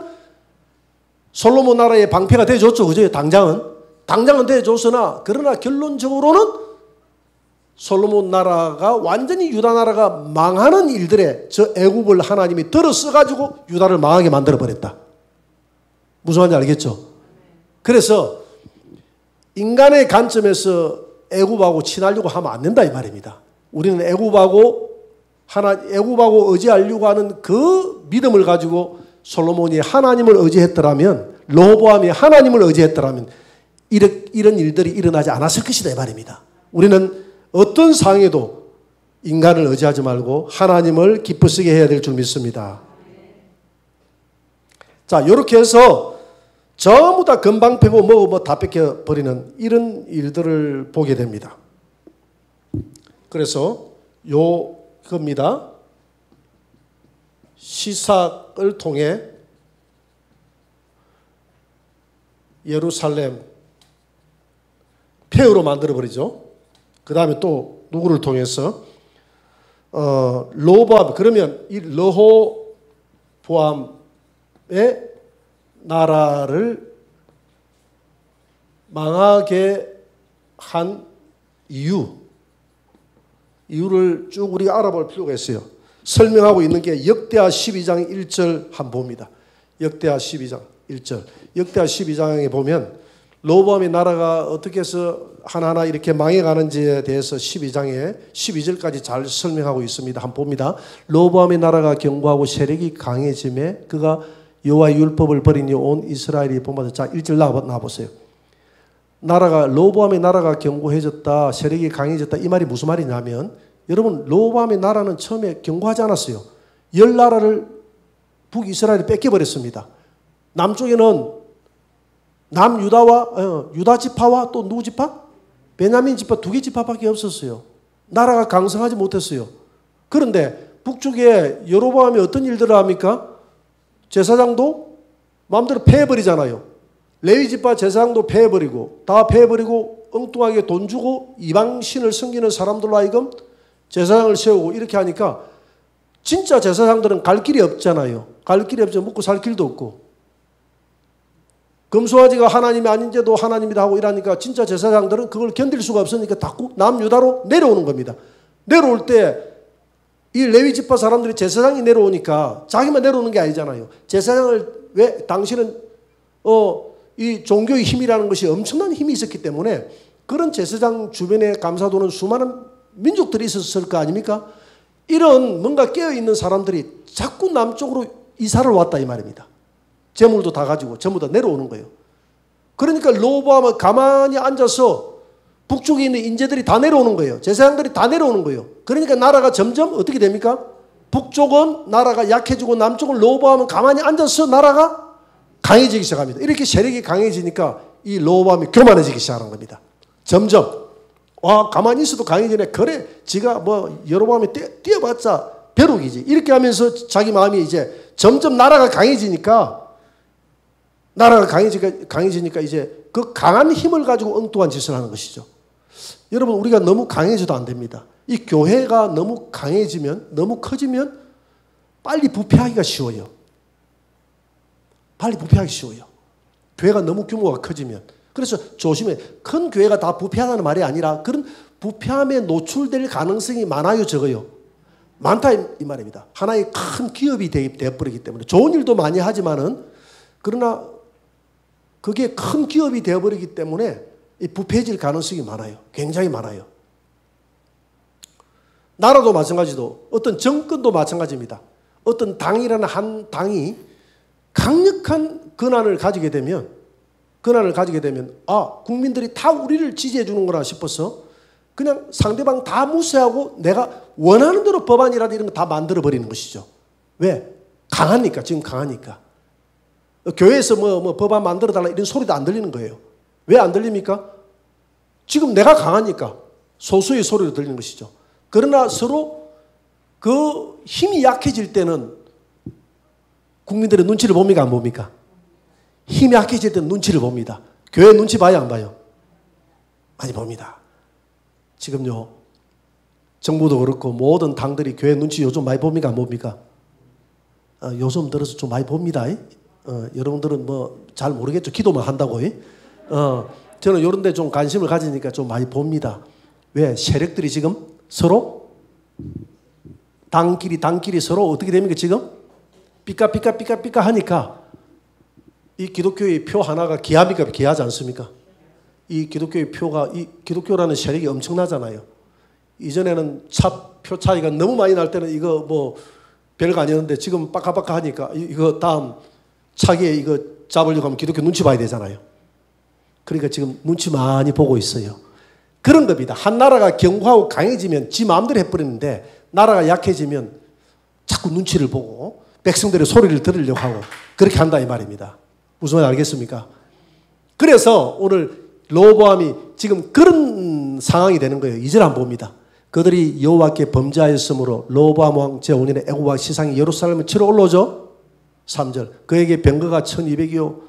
솔로몬 나라의 방패가 되어줬죠. 그죠? 당장은 되어줬으나 그러나 결론적으로는 솔로몬 나라가 완전히 유다 나라가 망하는 일들에 저 애굽을 하나님이 들어 써가지고 유다를 망하게 만들어버렸다. 무슨 말인지 알겠죠? 그래서 인간의 관점에서 애굽하고 친하려고 하면 안 된다 이 말입니다. 우리는 애굽하고 의지하려고 하는 그 믿음을 가지고 솔로몬이 하나님을 의지했더라면, 르호보암이 하나님을 의지했더라면 이런 일들이 일어나지 않았을 것이다 이 말입니다. 우리는 어떤 상황에도 인간을 의지하지 말고 하나님을 기쁘시게 해야 될 줄 믿습니다. 자, 이렇게 해서 전부 다 금방 패고 뭐 다 뺏겨버리는 이런 일들을 보게 됩니다. 그래서 겁니다. 시삭을 통해 예루살렘 폐허로 만들어버리죠. 그 다음에 또 누구를 통해서 르호보암, 그러면 이 르호보암의 나라를 망하게 한 이유를 쭉 우리가 알아볼 필요가 있어요. 설명하고 있는 게 역대하 12장 1절 한번 봅니다. 역대하 12장 1절. 역대하 12장에 보면 르호보암의 나라가 어떻게 해서 하나하나 이렇게 망해가는지에 대해서 12장에 12절까지 잘 설명하고 있습니다. 한번 봅니다. 르호보암의 나라가 견고하고 세력이 강해짐에 그가 여호와의 율법을 버리니 온 이스라엘이 본받아. 자, 1절 나와보세요. 르호보암의 나라가 견고해졌다, 세력이 강해졌다. 이 말이 무슨 말이냐면, 여러분, 르호보암의 나라는 처음에 견고하지 않았어요. 10나라를 북이스라엘이 뺏겨버렸습니다. 남쪽에는 남유다와 유다 지파와 또 누구 지파? 베냐민 지파 2개 지파밖에 없었어요. 나라가 강성하지 못했어요. 그런데 북쪽에 여로보암이 어떤 일들을 합니까? 제사장도 마음대로 패해버리잖아요. 레위 지파 제사장도 패해버리고 다 패해버리고 엉뚱하게 돈 주고 이방신을 섬기는 사람들로 하여금 제사장을 세우고 이렇게 하니까 진짜 제사장들은 갈 길이 없잖아요. 갈 길이 없죠. 먹고 살 길도 없고. 금수아지가 하나님이 아닌데도 하나님이다 하고 이러니까 진짜 제사장들은 그걸 견딜 수가 없으니까 자꾸 남유다로 내려오는 겁니다. 내려올 때 이 레위 지파 사람들이 제사장이 내려오니까 자기만 내려오는 게 아니잖아요. 제사장을 왜 당시는 이 종교의 힘이라는 것이 엄청난 힘이 있었기 때문에 그런 제사장 주변에 감싸도는 수많은 민족들이 있었을 거 아닙니까? 이런 뭔가 깨어있는 사람들이 자꾸 남쪽으로 이사를 왔다 이 말입니다. 재물도 다 가지고 전부 다 내려오는 거예요. 그러니까 르호보암은 가만히 앉아서 북쪽에 있는 인재들이 다 내려오는 거예요. 제사장들이 다 내려오는 거예요. 그러니까 나라가 점점 어떻게 됩니까? 북쪽은 나라가 약해지고 남쪽은 르호보암은 가만히 앉아서 나라가 강해지기 시작합니다. 이렇게 세력이 강해지니까 이 르호보암이 교만해지기 시작하는 겁니다. 점점 가만히 있어도 강해지네. 그래 지가 여로보암이 뛰어봤자 벼룩이지. 이렇게 하면서 자기 마음이 이제 점점 나라가 강해지니까 이제 그 강한 힘을 가지고 엉뚱한 짓을 하는 것이죠. 여러분, 우리가 너무 강해져도 안 됩니다. 이 교회가 너무 강해지면, 너무 커지면 빨리 부패하기가 쉬워요. 교회가 너무 규모가 커지면. 그래서 조심해. 큰 교회가 다 부패하다는 말이 아니라 그런 부패함에 노출될 가능성이 많아요, 적어요? 많다 이 말입니다. 하나의 큰 기업이 되어버리기 때문에 좋은 일도 많이 하지만은 그러나 그게 큰 기업이 되어버리기 때문에 부패해질 가능성이 많아요. 굉장히 많아요. 나라도 마찬가지도 어떤 정권도 마찬가지입니다. 어떤 당이라는 한 당이 강력한 권한을 가지게 되면 국민들이 다 우리를 지지해 주는구나 싶어서 그냥 상대방 다 무시하고 내가 원하는 대로 법안이라도 이런 거 다 만들어버리는 것이죠. 왜? 강하니까. 지금 강하니까. 교회에서 법안 만들어달라 이런 소리도 안 들리는 거예요. 왜 안 들립니까? 지금 내가 강하니까 소수의 소리로 들리는 것이죠. 그러나 서로 그 힘이 약해질 때는 국민들의 눈치를 봅니까? 안 봅니까? 힘이 약해질 때는 눈치를 봅니다. 교회 눈치 봐요? 안 봐요? 많이 봅니다. 지금요, 정부도 그렇고 모든 당들이 교회 눈치 요즘 많이 봅니까? 안 봅니까? 요즘 들어서 좀 많이 봅니다. 여러분들은 뭐 잘 모르겠죠. 기도만 한다고. 저는 이런 데 좀 관심을 가지니까 좀 많이 봅니다. 왜? 세력들이 지금 서로 당끼리 서로 어떻게 됩니까? 지금 삐까 하니까 이 기독교의 표 하나가 귀합니까? 귀하지 않습니까? 이 기독교의 표가, 이 기독교라는 세력이 엄청나잖아요. 이전에는 표 차이가 너무 많이 날 때는 이거 뭐 별거 아니었는데 지금 빡까빡까 하니까 이거 다음 차기에 이거 잡으려고 하면 기독교 눈치 봐야 되잖아요. 그러니까 지금 눈치 많이 보고 있어요. 그런 겁니다. 한 나라가 견고하고 강해지면 지 마음대로 해버리는데 나라가 약해지면 자꾸 눈치를 보고 백성들의 소리를 들으려고 하고 그렇게 한다 이 말입니다. 무슨 말인지 알겠습니까? 그래서 오늘 로보암이 지금 그런 상황이 되는 거예요. 2절 안 봅니다. 그들이 여호와께 범죄하였으므로 로보암 왕 제5년에 애굽왕 시상이 예루살렘을 치러 올라오죠. 3절 그에게 병거가 1200이요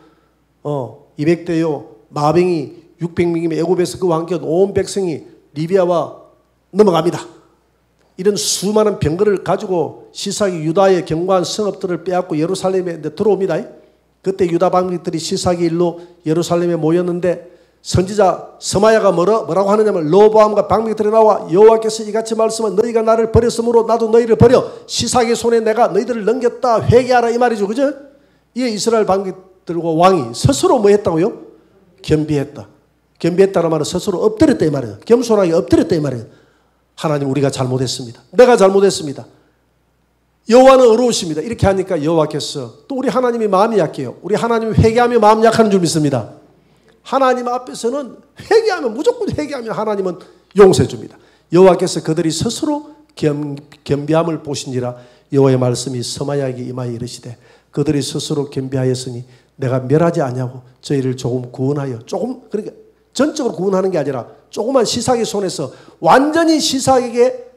200대요 마병이 600명이면 애굽에서 그 왕께 온 백성이 리비아와 넘어갑니다. 이런 수많은 병거를 가지고 시삭이 유다의 견고한 성읍들을 빼앗고 예루살렘에 들어옵니다. 그때 유다 방백들이 시삭이 일로 예루살렘에 모였는데 선지자 스마야가 뭐라고 하느냐면 로보암과 방백들이 나와 여호와께서 이같이 말씀은 너희가 나를 버렸으므로 나도 너희를 버려 시삭의 손에 내가 너희들을 넘겼다 회개하라 이 말이죠. 그죠? 이에 이스라엘 방백들과 왕이 스스로 뭐 했다고요? 겸비했다. 겸비했다는 말은 스스로 엎드렸다 이 말이에요. 겸손하게 엎드렸다 이 말이에요. 하나님 우리가 잘못했습니다. 내가 잘못했습니다. 여호와는 어려우십니다. 이렇게 하니까 여호와께서 또 우리 하나님이 마음이 약해요. 우리 하나님이 회개하며 마음 약하는 줄 믿습니다. 하나님 앞에서는 회개하면 무조건 회개하면 하나님은 용서해 줍니다. 여호와께서 그들이 스스로 겸비함을 보신지라 여호와의 말씀이 스마야에게 임하여 이르시되 그들이 스스로 겸비하였으니 내가 멸하지 아니하고 저희를 조금 구원하여 조금 그러니까 전적으로 구원하는 게 아니라 조그만 시삭의 손에서 완전히 시삭에게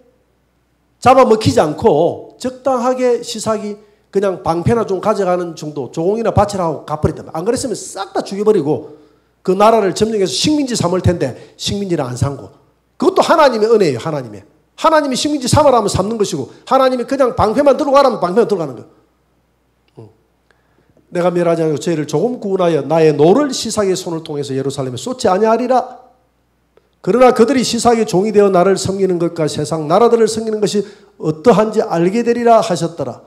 잡아먹히지 않고 적당하게 시삭이 그냥 방패나 좀 가져가는 정도 조공이나 밭이라 하고 갚아버렸단 안 그랬으면 싹 다 죽여버리고 그 나라를 점령해서 식민지 삼을 텐데 식민지를 안 삼고 그것도 하나님의 은혜예요. 하나님이 식민지 삼으라면 삼는 것이고 하나님이 그냥 방패만 들고 가라면 방패만 들고 가는 거예요. 내가 멸하지 않고 저희를 조금 구원하여 나의 노를 시삭의 손을 통해서 예루살렘에 쏟지 아니하리라. 그러나 그들이 시삭의 종이 되어 나를 섬기는 것과 세상 나라들을 섬기는 것이 어떠한지 알게 되리라 하셨더라.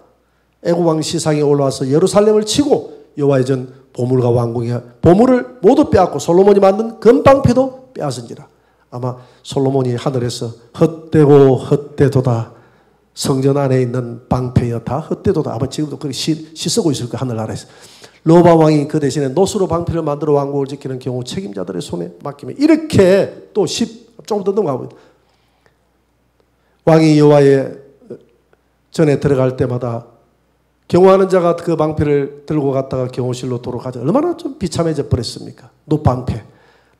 애굽 왕 시삭이 올라와서 예루살렘을 치고 여호와의 전 보물과 왕궁의 보물을 모두 빼앗고 솔로몬이 만든 금방패도 빼앗은지라. 아마 솔로몬이 하늘에서 헛되고 헛되도다. 성전 안에 있는 방패여 다 헛되도다. 아마 지금도 그렇게 쓰고 있을 거예요. 하늘나라에서. 로보암 왕이 그 대신에 노수로 방패를 만들어 왕국을 지키는 경우 책임자들의 손에 맡기며 이렇게 또 조금 더 넘어가고 왕이 여호와의 전에 들어갈 때마다 경호하는 자가 그 방패를 들고 갔다가 경호실로 돌아가자. 얼마나 좀 비참해져 버렸습니까? 노방패.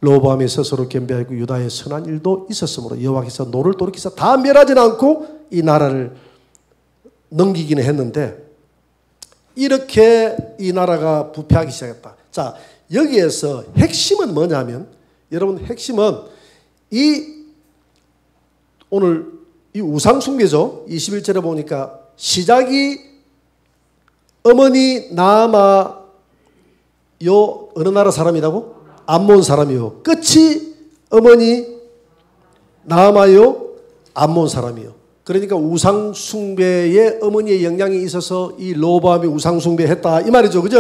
로보암이 스스로 겸비하고 유다의 선한 일도 있었으므로 여호와께서 노를 돌이키사 다 멸하지는 않고 이 나라를 넘기기는 했는데 이렇게 이 나라가 부패하기 시작했다. 자, 여기에서 핵심은 뭐냐면 여러분 핵심은 오늘 이 우상숭배죠. 21절에 보니까 시작이 어머니 나아마 어느 나라 사람이라고? 암몬 사람이요. 끝이 어머니 나아마요 암몬 사람이요. 그러니까 우상숭배에 어머니의 영향이 있어서 이 로보암이 우상숭배했다 이 말이죠. 그죠?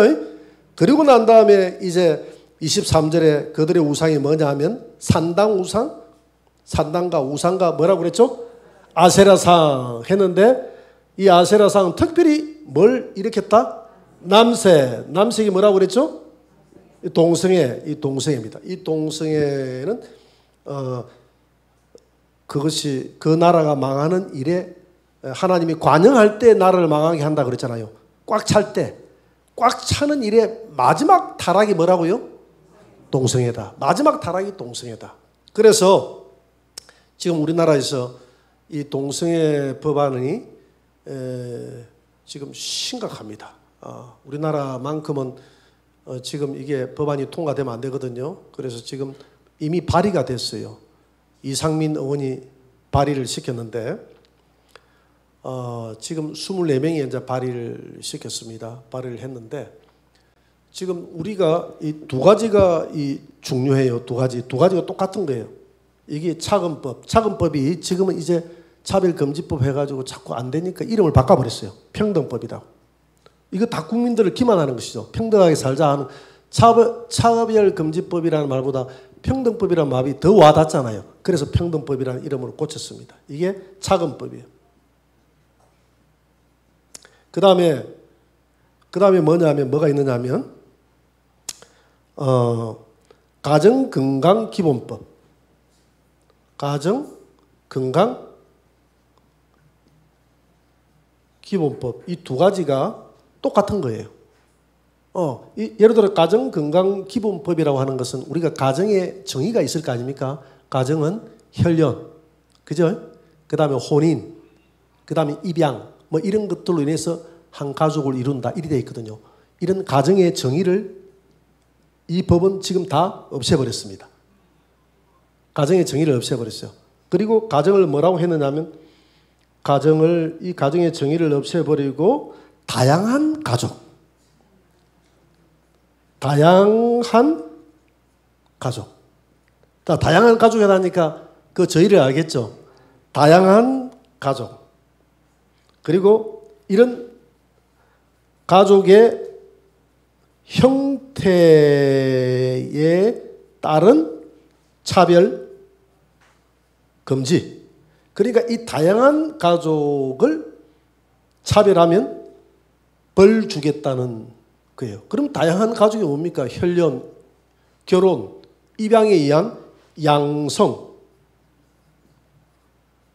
그리고 난 다음에 이제 23절에 그들의 우상이 뭐냐 하면 산당 우상? 산당과 우상과 뭐라고 그랬죠? 아세라상 했는데 이 아세라상은 특별히 뭘 일으켰다? 남색이 뭐라고 그랬죠? 이 동성애입니다. 이 동성애는 그것이 그 나라가 망하는 일에 하나님이 관영할 때 나라를 망하게 한다 그랬잖아요. 꽉 차는 일에 마지막 타락이 뭐라고요? 동성애다. 마지막 타락이 동성애다. 그래서 지금 우리나라에서 이 동성애 법안이 지금 심각합니다. 우리나라만큼은 지금 이게 법안이 통과되면 안 되거든요. 그래서 지금 이미 발의가 됐어요. 이상민 의원이 발의를 시켰는데 지금 24명이 이제 발의를 시켰습니다. 발의를 했는데 지금 우리가 이 두 가지가 중요해요. 두 가지가 똑같은 거예요. 이게 차근법이 지금은 이제 차별금지법 해가지고 자꾸 안 되니까 이름을 바꿔버렸어요. 평등법이라고. 이거 다 국민들을 기만하는 것이죠. 평등하게 살자 하는 차별금지법이라는 말보다 평등법이라는 말이 더 와닿잖아요. 그래서 평등법이라는 이름으로 고쳤습니다. 이게 차근법이에요. 그 다음에 뭐가 있느냐면 가정건강기본법, 가정건강기본법 이 두 가지가 똑같은 거예요. 예를 들어 가정건강기본법이라고 하는 것은 우리가 가정에 정의가 있을 거 아닙니까? 가정은 혈연, 그죠? 그 다음에 혼인, 그 다음에 입양, 뭐 이런 것들로 인해서 한 가족을 이룬다 이리 되어 있거든요. 이런 가정의 정의를 이 법은 지금 다 없애버렸습니다. 가정의 정의를 없애버렸어요. 그리고 가정을 뭐라고 했느냐면 이 가정의 정의를 없애버리고 다양한 가족. 자, 다양한 가족이라니까 그 저희를 알겠죠? 다양한 가족. 그리고 이런 가족의 형태에 따른 차별 금지. 그러니까 이 다양한 가족을 차별하면 벌 주겠다는 거예요. 그럼 다양한 가족이 뭡니까? 혈연, 결혼, 입양에 의한 양성,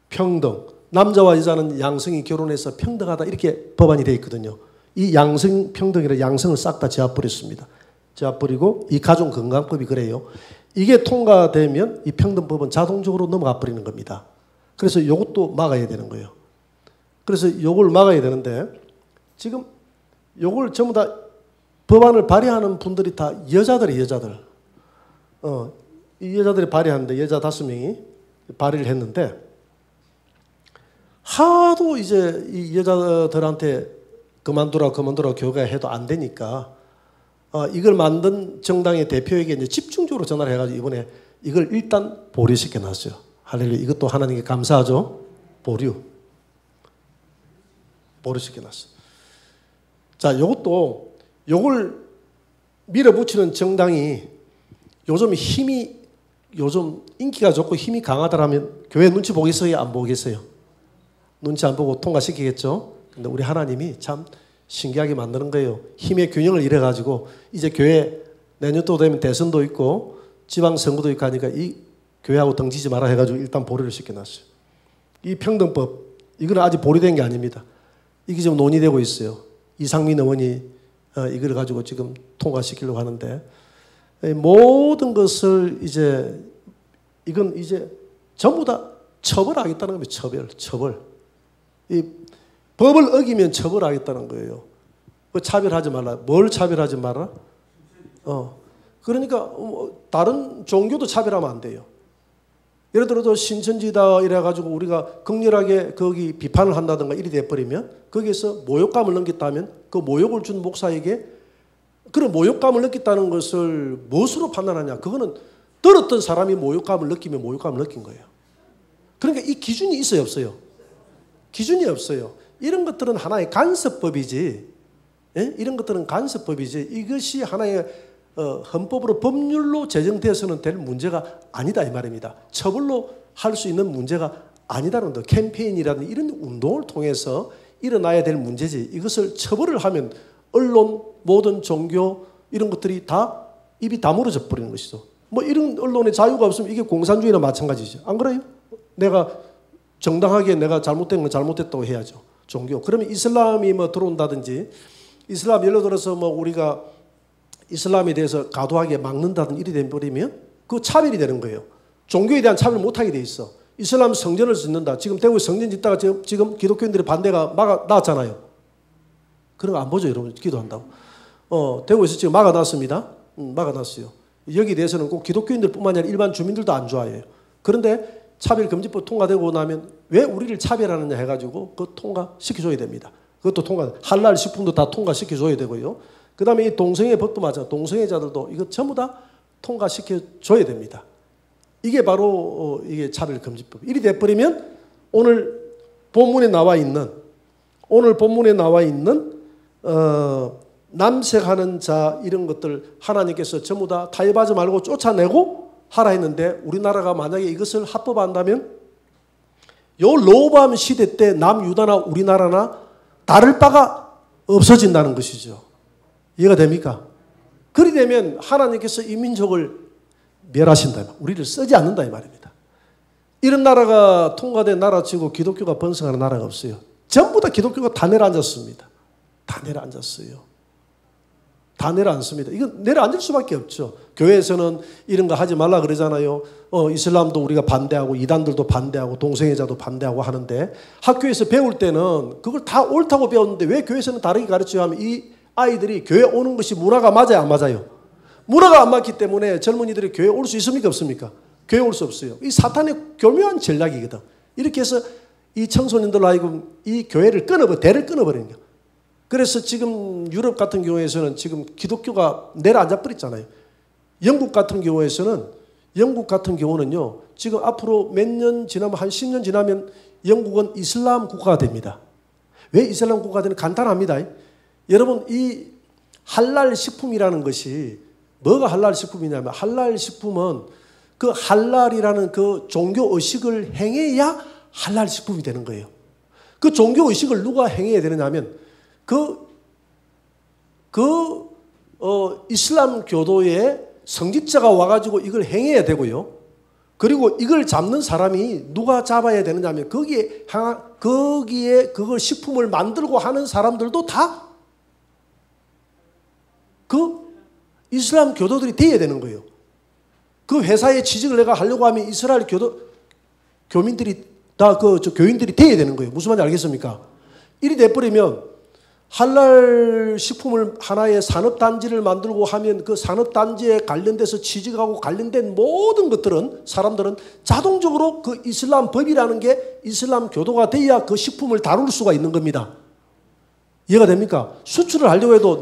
평등. 남자와 여자는 양성이 결혼해서 평등하다 이렇게 법안이 되어 있거든요. 이 양성 평등이라 양성을 싹 다 제압버렸습니다. 제압버리고 이 가정건강법이 그래요. 이게 통과되면 이 평등법은 자동적으로 넘어가 버리는 겁니다. 그래서 이것도 막아야 되는 거예요. 그래서 이걸 막아야 되는데 지금 이걸 전부 다 법안을 발의하는 분들이 다 여자들이 이 여자들이 발의하는데 여자 5명이 발의를 했는데 하도 이제 이 여자들한테 그만두라 교회가 해도 안 되니까 이걸 만든 정당의 대표에게 이제 집중적으로 전화를 해가지고 이번에 이걸 일단 보류시켜 놨어요. 할렐루야. 이것도 하나님께 감사하죠. 보류시켜 놨어요. 자, 요걸 밀어붙이는 정당이 요즘 인기가 좋고 힘이 강하더라면 교회 눈치 보겠어요? 안 보겠어요? 눈치 안 보고 통과시키겠죠? 근데 우리 하나님이 참 신기하게 만드는 거예요. 힘의 균형을 잃어가지고 이제 교회 내년도 되면 대선도 있고 지방선거도 있고 하니까 이 교회하고 등지지 마라 해가지고 일단 보류를 시켜놨어요. 이 평등법, 이건 아직 보류된 게 아닙니다. 이게 지금 논의되고 있어요. 이상민 의원이 이걸 가지고 지금 통과시키려고 하는데 모든 것을 이건 이제 전부 다 처벌하겠다는 겁니다. 처벌. 이 법을 어기면 처벌하겠다는 거예요. 차별하지 말라. 뭘 차별하지 말라? 그러니까 다른 종교도 차별하면 안 돼요. 예를 들어서 신천지다 이래가지고 우리가 극렬하게 거기 비판을 한다든가 이리 돼버리면 거기에서 모욕감을 느꼈다면 그 모욕을 준 목사에게 그런 모욕감을 느꼈다는 것을 무엇으로 판단하냐? 그거는 들었던 사람이 모욕감을 느끼면 모욕감을 느낀 거예요. 그러니까 이 기준이 있어요, 없어요? 기준이 없어요. 이런 것들은 하나의 간섭법이지. 예? 이런 것들은 간섭법이지. 이것이 하나의 헌법으로 법률로 제정되어서는 될 문제가 아니다 이 말입니다. 처벌로 할 수 있는 문제가 아니다는 거. 캠페인이라든 이런 운동을 통해서 일어나야 될 문제지. 이것을 처벌을 하면 언론, 모든 종교 이런 것들이 다 입이 다물어져 버리는 것이죠. 뭐 이런 언론의 자유가 없으면 이게 공산주의나 마찬가지죠. 안 그래요? 내가 정당하게 내가 잘못된 건 잘못됐다고 해야죠. 종교. 그러면 이슬람이 뭐 들어온다든지 이슬람 예를 들어서 뭐 우리가 이슬람에 대해서 과도하게 막는다든지 이리 돼버리면 그 차별이 되는 거예요. 종교에 대한 차별 못하게 돼 있어. 이슬람 성전을 짓는다. 지금 대구에 성전 짓다가 지금 기독교인들의 반대가 나왔잖아요. 그런 거 안 보죠, 여러분. 기도한다고. 대구에서 지금 막아놨습니다. 막아놨어요. 여기에 대해서는 꼭 기독교인들뿐만 아니라 일반 주민들도 안 좋아해요. 그런데 차별금지법 통과되고 나면 왜 우리를 차별하느냐 해가지고 그거 통과시켜줘야 됩니다. 그것도 할랄 식품도 다 통과시켜줘야 되고요. 그 다음에 이 동성애 법도 마찬가지로 동성애자들도 이거 전부 다 통과시켜줘야 됩니다. 이게 바로 이게 차별금지법. 이리 돼버리면 오늘 본문에 나와 있는 남색하는 자 이런 것들 하나님께서 전부 다 타협하지 말고 쫓아내고 하라 했는데 우리나라가 만약에 이것을 합법한다면 요 로밤 시대 때 남유다나 우리나라나 다를 바가 없어진다는 것이죠. 이해가 됩니까? 그리 되면 하나님께서 이 민족을 멸하신다. 우리를 쓰지 않는다 이 말입니다. 이런 나라가 통과된 나라치고 기독교가 번성하는 나라가 없어요. 전부 다 기독교가 다 내려앉았습니다. 다 내려앉았어요. 다 내려앉습니다. 이건 내려앉을 수밖에 없죠. 교회에서는 이런 거 하지 말라 그러잖아요. 이슬람도 우리가 반대하고 이단들도 반대하고 동성애자도 반대하고 하는데 학교에서 배울 때는 그걸 다 옳다고 배웠는데 왜 교회에서는 다르게 가르쳐야 하면 이 아이들이 교회 오는 것이 문화가 맞아요, 안 맞아요? 문화가 안 맞기 때문에 젊은이들이 교회에 올 수 있습니까, 없습니까? 교회에 올 수 없어요. 이 사탄의 교묘한 전략이거든. 이렇게 해서 이 청소년들 하여금 이 교회를 대를 끊어버리는 거예요. 그래서 지금 유럽 같은 경우에서는 지금 기독교가 내려앉아 버렸잖아요. 영국 같은 경우는요, 지금 앞으로 몇 년 지나면 한 10년 지나면 영국은 이슬람 국가가 됩니다. 왜 이슬람 국가가 되는 간단합니다. 여러분, 이 할랄 식품이라는 것이 뭐가 할랄 식품이냐면 할랄 식품은 그 할랄이라는 그 종교 의식을 행해야 할랄 식품이 되는 거예요. 그 종교 의식을 누가 행해야 되느냐면 이슬람 교도의 성직자가 와가지고 이걸 행해야 되고요. 그리고 이걸 잡는 사람이 누가 잡아야 되느냐면 거기에 그걸 식품을 만들고 하는 사람들도 다 그 이슬람 교도들이 돼야 되는 거예요. 그 회사에 취직을 내가 하려고 하면 이스라엘 교민들이 다 교인들이 돼야 되는 거예요. 무슨 말인지 알겠습니까? 이리 돼버리면 할랄 식품을 하나의 산업단지를 만들고 하면 그 산업단지에 관련돼서 취직하고 관련된 모든 사람들은 자동적으로 그 이슬람 법이라는 게 이슬람 교도가 돼야 그 식품을 다룰 수가 있는 겁니다. 이해가 됩니까? 수출을 하려고 해도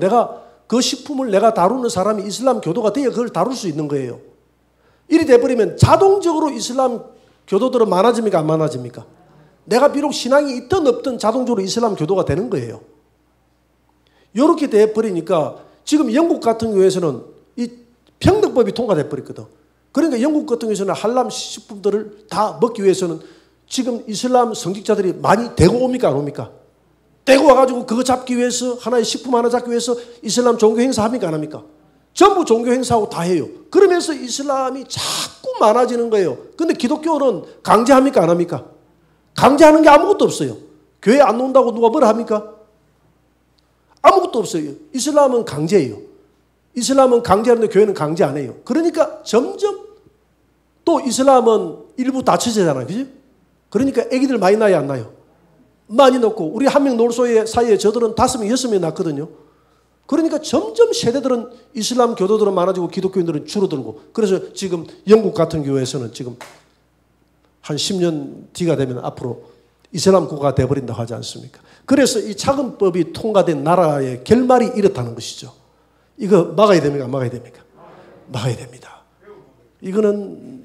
그 식품을 내가 다루는 사람이 이슬람 교도가 돼야 그걸 다룰 수 있는 거예요. 이리 돼버리면 자동적으로 이슬람 교도들은 많아집니까? 안 많아집니까? 내가 비록 신앙이 있든 없든 자동적으로 이슬람 교도가 되는 거예요. 이렇게 돼버리니까 지금 영국 같은 경우에서는 이 평등법이 통과돼 버렸거든. 그러니까 영국 같은 경우에서는 할랄 식품들을 다 먹기 위해서는 지금 이슬람 성직자들이 많이 대고 옵니까? 안 옵니까? 대고 와가지고 그거 잡기 위해서 하나의 식품 하나 잡기 위해서 이슬람 종교 행사 합니까? 안 합니까? 전부 종교 행사하고 다 해요. 그러면서 이슬람이 자꾸 많아지는 거예요. 근데 기독교는 강제합니까? 안 합니까? 강제하는 게 아무것도 없어요. 교회 안 온다고 누가 뭐라 합니까? 아무것도 없어요. 이슬람은 강제예요. 이슬람은 강제하는데 교회는 강제 안 해요. 그러니까 점점 또 이슬람은 일부 다처제잖아요. 그지? 그러니까 애기들 많이 나요, 안 나요? 많이 낳고 우리 한 명 놀 사이에 저들은 5명, 6명 낳거든요. 그러니까 점점 세대들은 이슬람 교도들은 많아지고 기독교인들은 줄어들고 그래서 지금 영국 같은 경우에서는 지금 한 10년 뒤가 되면 앞으로 이슬람 국가가 돼버린다고 하지 않습니까? 그래서 이 차근법이 통과된 나라의 결말이 이렇다는 것이죠. 이거 막아야 됩니까? 안 막아야 됩니까? 막아야 됩니다. 이거는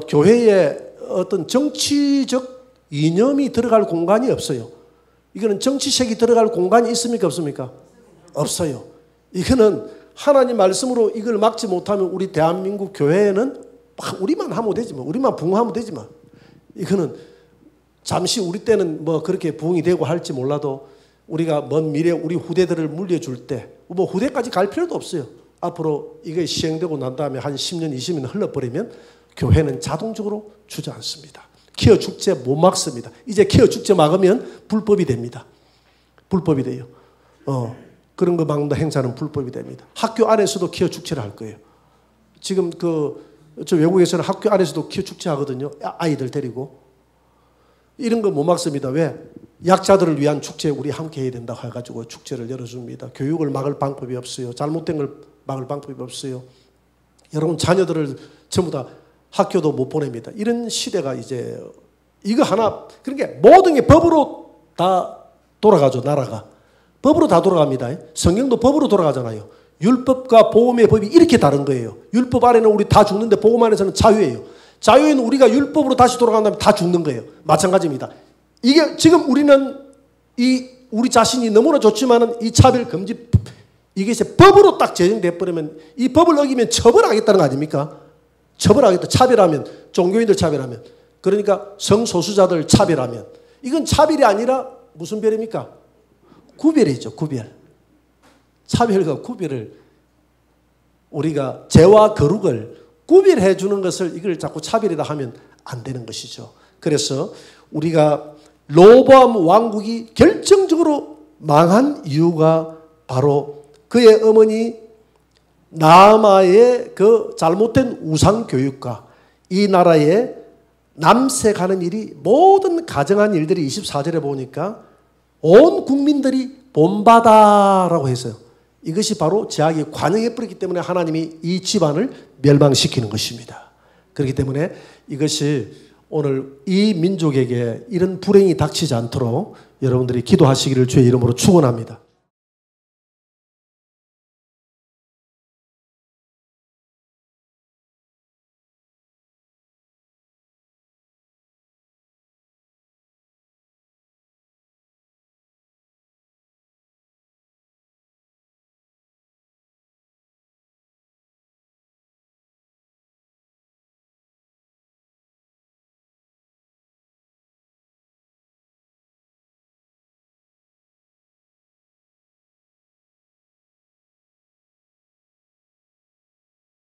교회의 어떤 정치적 이념이 들어갈 공간이 없어요. 이거는 정치색이 들어갈 공간이 있습니까? 없습니까? 없어요. 이거는 하나님 말씀으로 이걸 막지 못하면 우리 대한민국 교회는 우리만 하면 되지만, 우리만 부흥하면 되지만, 이거는 잠시 우리 때는 뭐 그렇게 부흥이 되고 할지 몰라도 우리가 먼 미래 우리 후대들을 물려줄 때, 뭐 후대까지 갈 필요도 없어요. 앞으로 이게 시행되고 난 다음에 한 10년, 20년 흘러버리면 교회는 자동적으로 주저앉습니다. 케어 축제 못 막습니다. 이제 케어 축제 막으면 불법이 됩니다. 불법이 돼요. 그런 거 막는 행사는 불법이 됩니다. 학교 안에서도 케어 축제를 할 거예요. 지금 저 외국에서는 학교 안에서도 축제 하거든요. 아이들 데리고. 이런 거 못 막습니다. 왜? 약자들을 위한 축제에 우리 함께 해야 된다고 해가지고 축제를 열어줍니다. 교육을 막을 방법이 없어요. 잘못된 걸 막을 방법이 없어요. 여러분 자녀들을 전부 다 학교도 못 보냅니다. 이런 시대가 이제 이거 하나, 그러니까 모든 게 법으로 다 돌아가죠. 나라가. 법으로 다 돌아갑니다. 성경도 법으로 돌아가잖아요. 율법과 복음의 법이 이렇게 다른 거예요. 율법 아래는 우리 다 죽는데 복음 안에서는 자유예요. 자유에는 우리가 율법으로 다시 돌아간다면 다 죽는 거예요. 마찬가지입니다. 이게 지금 우리는 우리 자신이 너무나 좋지만은 이 차별 금지 이게 이제 법으로 딱 제정돼 버리면 이 법을 어기면 처벌하겠다는 거 아닙니까? 처벌하겠다. 차별하면 종교인들 차별하면 그러니까 성소수자들 차별하면 이건 차별이 아니라 무슨 별입니까? 구별이죠. 구별. 차별과 구별을 우리가 죄와 거룩을 구별해 주는 것을 이걸 자꾸 차별이다 하면 안 되는 것이죠. 그래서 우리가 로보암 왕국이 결정적으로 망한 이유가 바로 그의 어머니 나아마의 그 잘못된 우상 교육과 이 나라에 남색하는 일이 모든 가정한 일들이 24절에 보니까 온 국민들이 본바다라고 했어요. 이것이 바로 죄악이 관영해버렸기 때문에 하나님이 이 집안을 멸망시키는 것입니다. 그렇기 때문에 이것이 오늘 이 민족에게 이런 불행이 닥치지 않도록 여러분들이 기도하시기를 주의 이름으로 축원합니다.